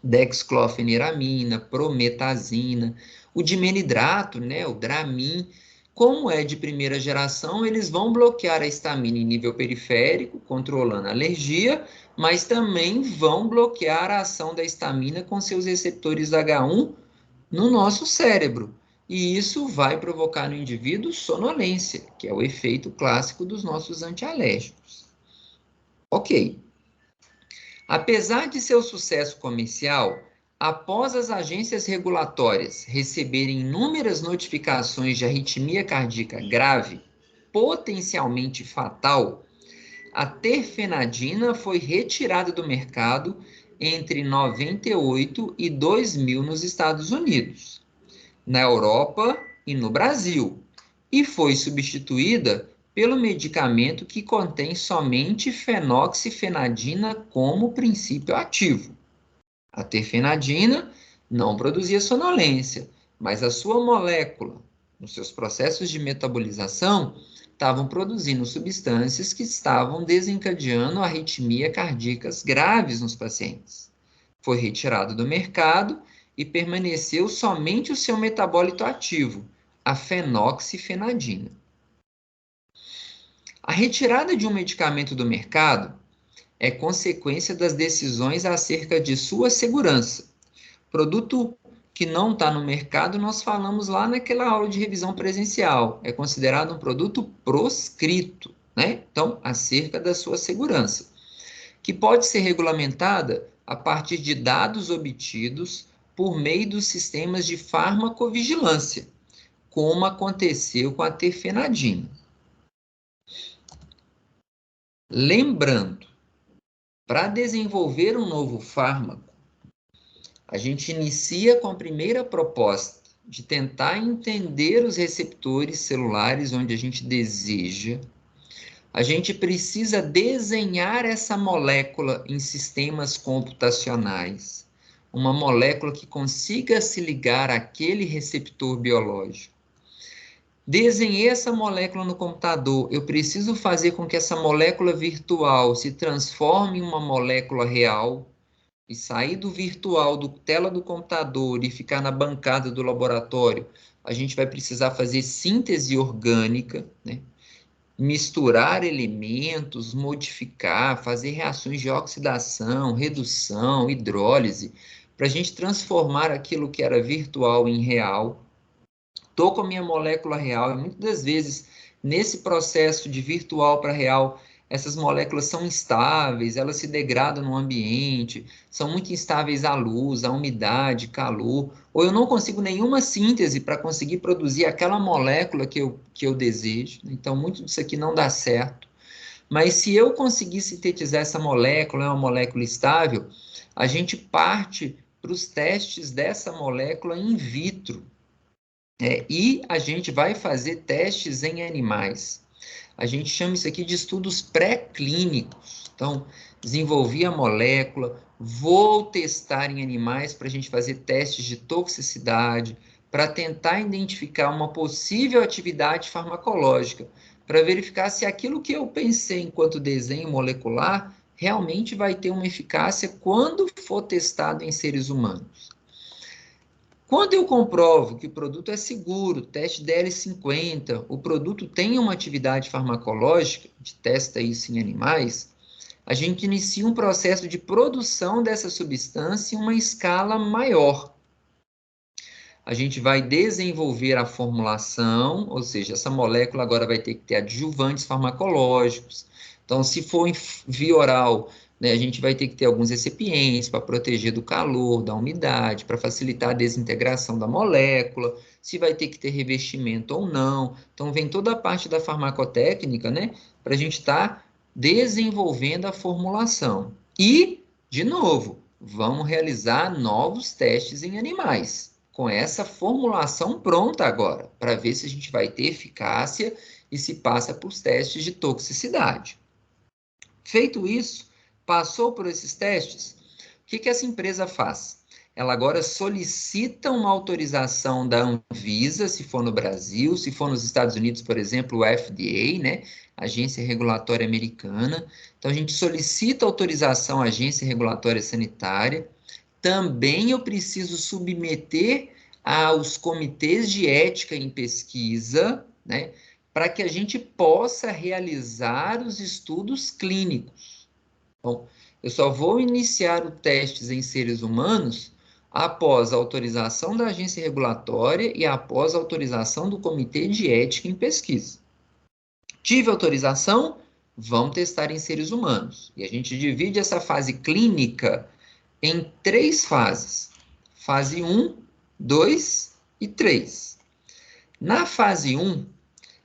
Dexclofenaramina, prometazina, o dimenidrato, né, o Dramin, como é de primeira geração, eles vão bloquear a histamina em nível periférico, controlando a alergia, mas também vão bloquear a ação da histamina com seus receptores H1 no nosso cérebro. E isso vai provocar no indivíduo sonolência, que é o efeito clássico dos nossos antialérgicos. Ok. Apesar de seu sucesso comercial, após as agências regulatórias receberem inúmeras notificações de arritmia cardíaca grave, potencialmente fatal, a terfenadina foi retirada do mercado entre 98 e 2000 nos Estados Unidos, na Europa e no Brasil, e foi substituída pelo medicamento que contém somente fenoxifenadina como princípio ativo. A terfenadina não produzia sonolência, mas a sua molécula, nos seus processos de metabolização, estavam produzindo substâncias que estavam desencadeando arritmia cardíacas graves nos pacientes. Foi retirado do mercado e permaneceu somente o seu metabólito ativo, a fenoxifenadina. A retirada de um medicamento do mercado é consequência das decisões acerca de sua segurança. Produto que não está no mercado, nós falamos lá naquela aula de revisão presencial, é considerado um produto proscrito, né? Então, acerca da sua segurança, que pode ser regulamentada a partir de dados obtidos por meio dos sistemas de farmacovigilância, como aconteceu com a terfenadina. Lembrando, para desenvolver um novo fármaco, a gente inicia com a primeira proposta de tentar entender os receptores celulares onde a gente deseja. A gente precisa desenhar essa molécula em sistemas computacionais, uma molécula que consiga se ligar àquele receptor biológico. Desenhei essa molécula no computador, eu preciso fazer com que essa molécula virtual se transforme em uma molécula real e sair do virtual, do tela do computador e ficar na bancada do laboratório. A gente vai precisar fazer síntese orgânica, né? misturar elementos, modificar, fazer reações de oxidação, redução, hidrólise, para a gente transformar aquilo que era virtual em real. Estou com a minha molécula real, e muitas das vezes, nesse processo de virtual para real, essas moléculas são instáveis, elas se degradam no ambiente, são muito instáveis à luz, à umidade, calor, ou eu não consigo nenhuma síntese para conseguir produzir aquela molécula que eu desejo. Então, muito disso aqui não dá certo. Mas se eu conseguir sintetizar essa molécula, é uma molécula estável, a gente parte para os testes dessa molécula in vitro. E a gente vai fazer testes em animais. A gente chama isso aqui de estudos pré-clínicos. Então, desenvolvi a molécula, vou testar em animais para a gente fazer testes de toxicidade, para tentar identificar uma possível atividade farmacológica, para verificar se aquilo que eu pensei enquanto desenho molecular realmente vai ter uma eficácia quando for testado em seres humanos. Quando eu comprovo que o produto é seguro, teste DL50, o produto tem uma atividade farmacológica, a gente testa isso em animais, a gente inicia um processo de produção dessa substância em uma escala maior. A gente vai desenvolver a formulação, ou seja, essa molécula agora vai ter que ter adjuvantes farmacológicos. Então, se for em via oral, né, a gente vai ter que ter alguns recipientes para proteger do calor, da umidade, para facilitar a desintegração da molécula, se vai ter que ter revestimento ou não. Então, vem toda a parte da farmacotécnica, né, para a gente estar desenvolvendo a formulação. E, de novo, vamos realizar novos testes em animais, com essa formulação pronta agora, para ver se a gente vai ter eficácia e se passa por testes de toxicidade. Feito isso, passou por esses testes, o que essa empresa faz? Ela agora solicita uma autorização da Anvisa, se for no Brasil, se for nos Estados Unidos, por exemplo, o FDA, né? Agência Regulatória Americana. Então, a gente solicita autorização à Agência Regulatória Sanitária. Também eu preciso submeter aos comitês de ética em pesquisa, né, para que a gente possa realizar os estudos clínicos. Bom, eu só vou iniciar os testes em seres humanos após a autorização da agência regulatória e após a autorização do comitê de ética em pesquisa. Tive autorização, vamos testar em seres humanos. E a gente divide essa fase clínica em 3 fases: fase 1, 2 e 3. Na fase 1,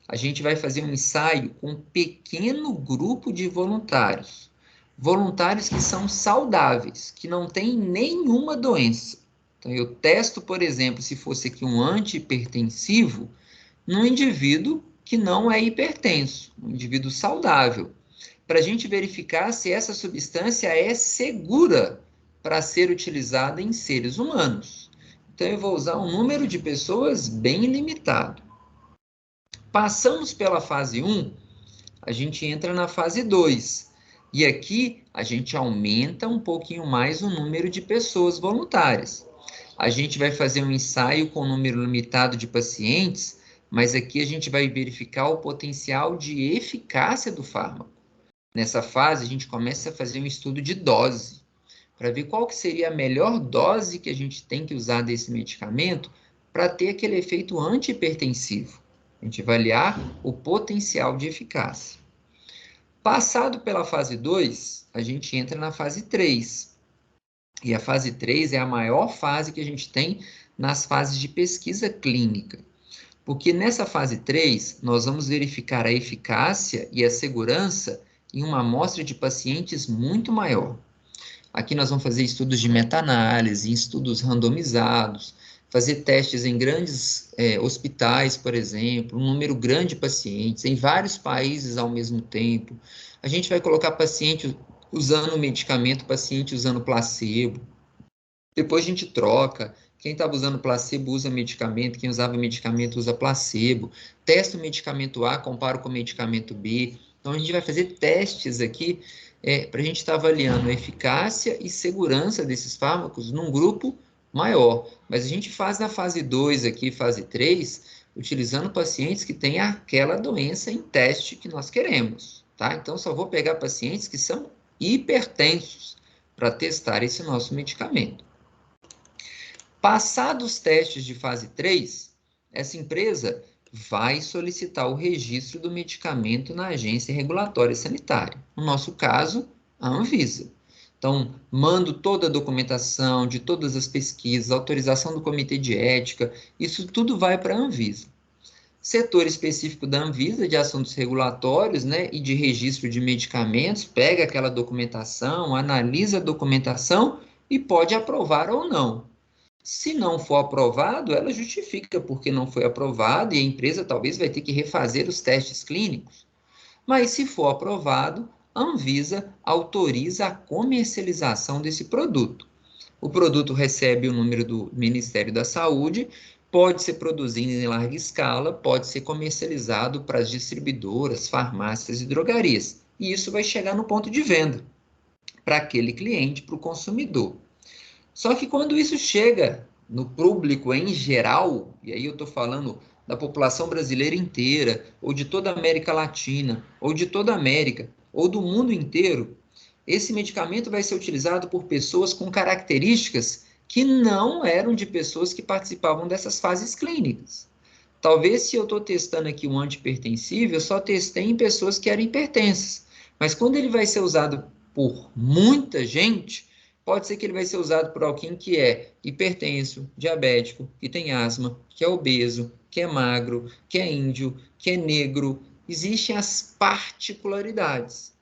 a gente vai fazer um ensaio com um pequeno grupo de voluntários. Voluntários que são saudáveis, que não têm nenhuma doença. Então, eu testo, por exemplo, se fosse aqui um antihipertensivo, num indivíduo que não é hipertenso, um indivíduo saudável, para a gente verificar se essa substância é segura para ser utilizada em seres humanos. Então, eu vou usar um número de pessoas bem limitado. Passamos pela fase 1, a gente entra na fase 2. E aqui, a gente aumenta um pouquinho mais o número de pessoas voluntárias. A gente vai fazer um ensaio com um número limitado de pacientes, mas aqui a gente vai verificar o potencial de eficácia do fármaco. Nessa fase, a gente começa a fazer um estudo de dose, para ver qual que seria a melhor dose que a gente tem que usar desse medicamento para ter aquele efeito antihipertensivo. A gente avaliar o potencial de eficácia. Passado pela fase 2, a gente entra na fase 3. E a fase 3 é a maior fase que a gente tem nas fases de pesquisa clínica. Porque nessa fase 3, nós vamos verificar a eficácia e a segurança em uma amostra de pacientes muito maior. Aqui nós vamos fazer estudos de meta-análise, estudos randomizados, fazer testes em grandes hospitais, por exemplo, um número grande de pacientes, em vários países ao mesmo tempo. A gente vai colocar paciente usando medicamento, paciente usando placebo. Depois a gente troca. Quem estava usando placebo usa medicamento, quem usava medicamento usa placebo. Testa o medicamento A, compara com o medicamento B. Então, a gente vai fazer testes aqui para a gente estar avaliando a eficácia e segurança desses fármacos num grupo maior. Mas a gente faz na fase 2 aqui, fase 3, utilizando pacientes que têm aquela doença em teste que nós queremos, tá? Então, só vou pegar pacientes que são hipertensos para testar esse nosso medicamento. Passados os testes de fase 3, essa empresa vai solicitar o registro do medicamento na agência regulatória sanitária. No nosso caso, a Anvisa. Então, mando toda a documentação de todas as pesquisas, autorização do comitê de ética, isso tudo vai para a Anvisa. Setor específico da Anvisa de assuntos regulatórios, né, e de registro de medicamentos, pega aquela documentação, analisa a documentação e pode aprovar ou não. Se não for aprovado, ela justifica porque não foi aprovado e a empresa talvez vai ter que refazer os testes clínicos. Mas se for aprovado, a Anvisa autoriza a comercialização desse produto. O produto recebe o número do Ministério da Saúde, pode ser produzido em larga escala, pode ser comercializado para as distribuidoras, farmácias e drogarias. E isso vai chegar no ponto de venda para aquele cliente, para o consumidor. Só que quando isso chega no público em geral, e aí eu estou falando da população brasileira inteira, ou de toda a América Latina, ou de toda a América, ou do mundo inteiro, esse medicamento vai ser utilizado por pessoas com características que não eram de pessoas que participavam dessas fases clínicas. Talvez se eu estou testando aqui um antihipertensivo, eu só testei em pessoas que eram hipertensas. Mas quando ele vai ser usado por muita gente, pode ser que ele vai ser usado por alguém que é hipertenso, diabético, que tem asma, que é obeso, que é magro, que é índio, que é negro. Existem as particularidades.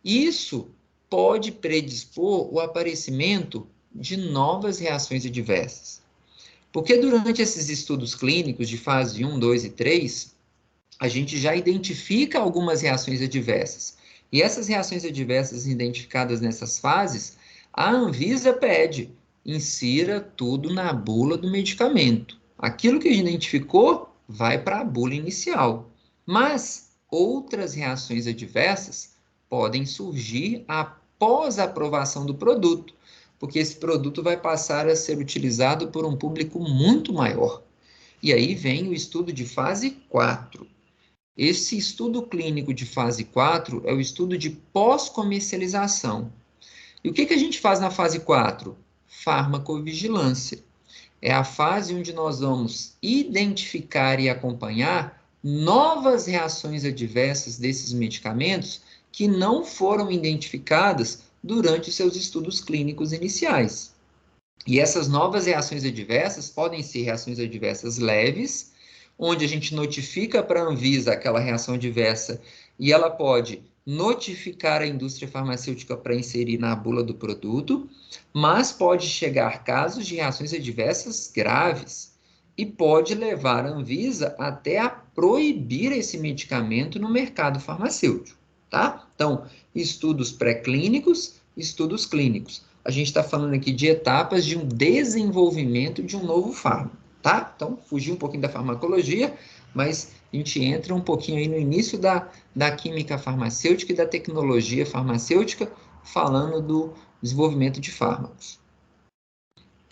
Isso pode predispor o aparecimento de novas reações adversas. Porque durante esses estudos clínicos de fase 1, 2 e 3, a gente já identifica algumas reações adversas. E essas reações adversas identificadas nessas fases, a Anvisa pede, insira tudo na bula do medicamento. Aquilo que a gente identificou vai para a bula inicial. Mas outras reações adversas podem surgir após a aprovação do produto, porque esse produto vai passar a ser utilizado por um público muito maior. E aí vem o estudo de fase 4. Esse estudo clínico de fase 4 é o estudo de pós-comercialização. E o que a gente faz na fase 4? Farmacovigilância. É a fase onde nós vamos identificar e acompanhar novas reações adversas desses medicamentos que não foram identificadas durante os seus estudos clínicos iniciais. E essas novas reações adversas podem ser reações adversas leves, onde a gente notifica para a Anvisa aquela reação adversa e ela pode notificar a indústria farmacêutica para inserir na bula do produto, mas pode chegar casos de reações adversas graves e pode levar a Anvisa até a proibir esse medicamento no mercado farmacêutico, tá? Então, estudos pré-clínicos, estudos clínicos. A gente está falando aqui de etapas de um desenvolvimento de um novo fármaco, tá? Então, fugi um pouquinho da farmacologia, mas a gente entra um pouquinho aí no início da química farmacêutica e da tecnologia farmacêutica, falando do desenvolvimento de fármacos.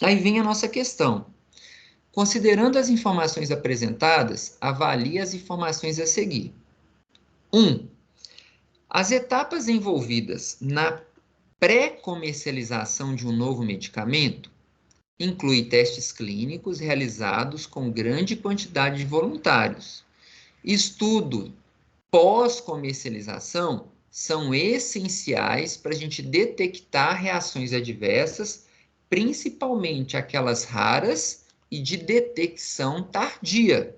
Aí vem a nossa questão. Considerando as informações apresentadas, avalie as informações a seguir. 1. As etapas envolvidas na pré-comercialização de um novo medicamento inclui testes clínicos realizados com grande quantidade de voluntários. Estudo pós-comercialização são essenciais para a gente detectar reações adversas, principalmente aquelas raras e de detecção tardia.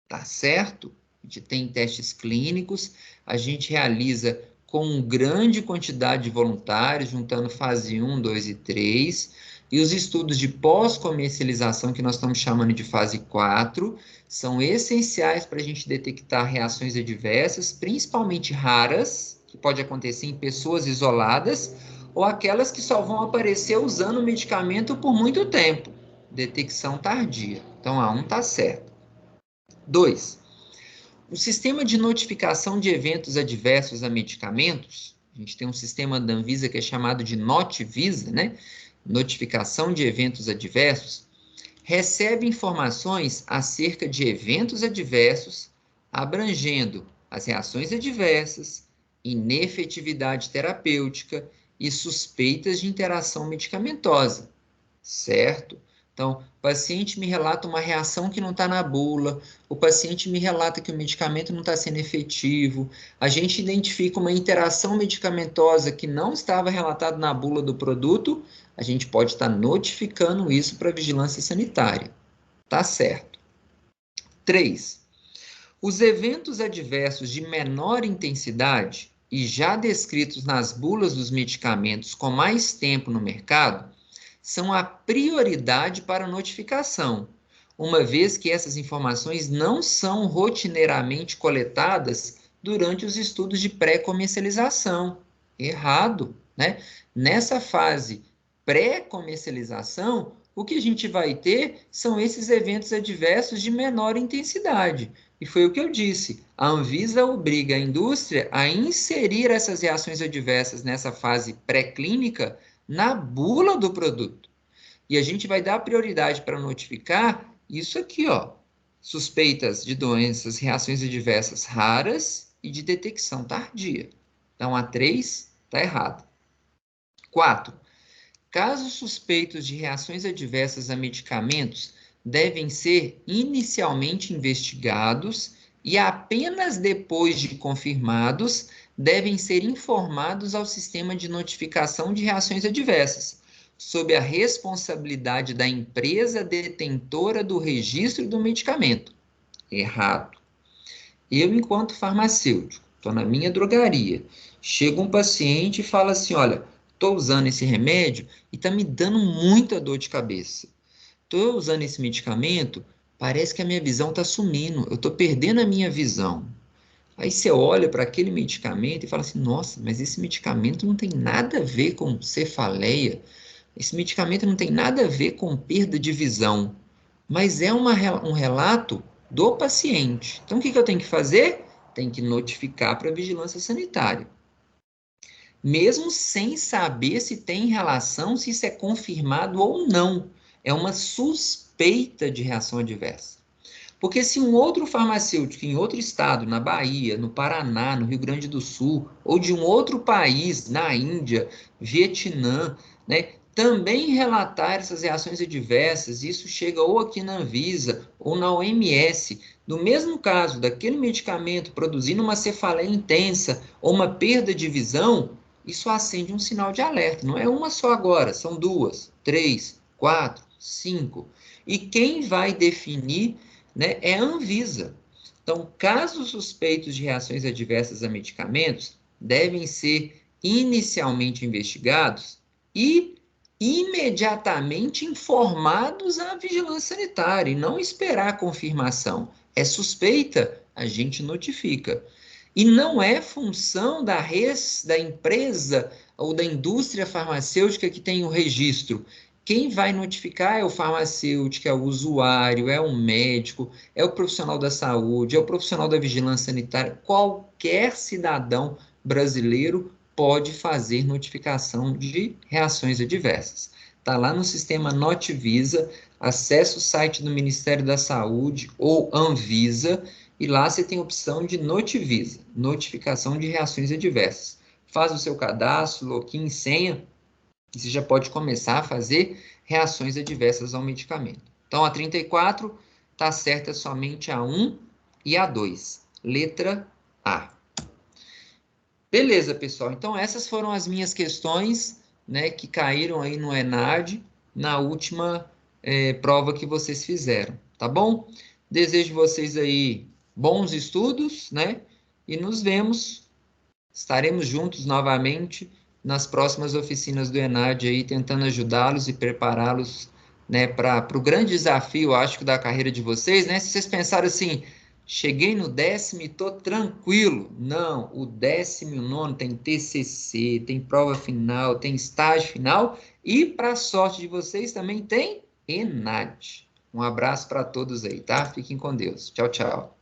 Tá certo? A gente tem testes clínicos, a gente realiza com grande quantidade de voluntários, juntando fase 1, 2 e 3, e os estudos de pós-comercialização, que nós estamos chamando de fase 4, são essenciais para a gente detectar reações adversas, principalmente raras, que pode acontecer em pessoas isoladas, ou aquelas que só vão aparecer usando o medicamento por muito tempo. Detecção tardia. Então, a 1 está certo. 2. O sistema de notificação de eventos adversos a medicamentos, a gente tem um sistema da Anvisa que é chamado de NotiVisa, né? Notificação de eventos adversos, recebe informações acerca de eventos adversos, abrangendo as reações adversas, inefetividade terapêutica e suspeitas de interação medicamentosa, certo? Então, o paciente me relata uma reação que não está na bula, o paciente me relata que o medicamento não está sendo efetivo, a gente identifica uma interação medicamentosa que não estava relatada na bula do produto, a gente pode estar notificando isso para a vigilância sanitária. Tá certo. 3. Os eventos adversos de menor intensidade e já descritos nas bulas dos medicamentos com mais tempo no mercado são a prioridade para notificação, uma vez que essas informações não são rotineiramente coletadas durante os estudos de pré-comercialização. Errado, né? Nessa fase pré-comercialização, o que a gente vai ter são esses eventos adversos de menor intensidade. E foi o que eu disse, a Anvisa obriga a indústria a inserir essas reações adversas nessa fase pré-clínica na bula do produto. E a gente vai dar prioridade para notificar isso aqui, ó, suspeitas de doenças, reações adversas raras e de detecção tardia. Então, a 3 está errado. 4. Casos suspeitos de reações adversas a medicamentos devem ser inicialmente investigados e apenas depois de confirmados devem ser informados ao sistema de notificação de reações adversas, sob a responsabilidade da empresa detentora do registro do medicamento. Errado. Eu, enquanto farmacêutico, estou na minha drogaria, chega um paciente e fala assim, olha, estou usando esse remédio e está me dando muita dor de cabeça. Estou usando esse medicamento, parece que a minha visão está sumindo, eu estou perdendo a minha visão. Aí você olha para aquele medicamento e fala assim, nossa, mas esse medicamento não tem nada a ver com cefaleia, esse medicamento não tem nada a ver com perda de visão, mas é um relato do paciente. Então, o que eu tenho que fazer? Tem que notificar para a vigilância sanitária. Mesmo sem saber se tem relação, se isso é confirmado ou não. É uma suspeita de reação adversa. Porque se um outro farmacêutico em outro estado, na Bahia, no Paraná, no Rio Grande do Sul, ou de um outro país, na Índia, Vietnã, né, também relatar essas reações adversas, isso chega ou aqui na Anvisa ou na OMS, no mesmo caso daquele medicamento produzindo uma cefaleia intensa ou uma perda de visão, isso acende um sinal de alerta. Não é uma só agora, são 2, 3, 4, 5. E quem vai definir, né, é a Anvisa. Então, casos suspeitos de reações adversas a medicamentos devem ser inicialmente investigados e imediatamente informados à vigilância sanitária e não esperar a confirmação. É suspeita, a gente notifica. E não é função da empresa ou da indústria farmacêutica que tem o registro. Quem vai notificar é o farmacêutico, é o usuário, é o médico, é o profissional da saúde, é o profissional da vigilância sanitária. Qualquer cidadão brasileiro pode fazer notificação de reações adversas. Está lá no sistema Notivisa, acesse o site do Ministério da Saúde ou Anvisa, e lá você tem a opção de Notivisa, notificação de reações adversas. Faz o seu cadastro, login, senha, e você já pode começar a fazer reações adversas ao medicamento. Então, a 34 está certa somente a 1 e a 2. Letra A. Beleza, pessoal. Então, essas foram as minhas questões, né, que caíram aí no ENAD na última prova que vocês fizeram, tá bom? Desejo vocês aí bons estudos, né? E nos vemos, estaremos juntos novamente nas próximas oficinas do ENAD aí, tentando ajudá-los e prepará-los, né, para o grande desafio, acho que, da carreira de vocês, né? Se vocês pensaram assim, cheguei no 10º e estou tranquilo. Não, o 19º tem TCC, tem prova final, tem estágio final e, para a sorte de vocês, também tem ENAD. Um abraço para todos aí, tá? Fiquem com Deus. Tchau, tchau.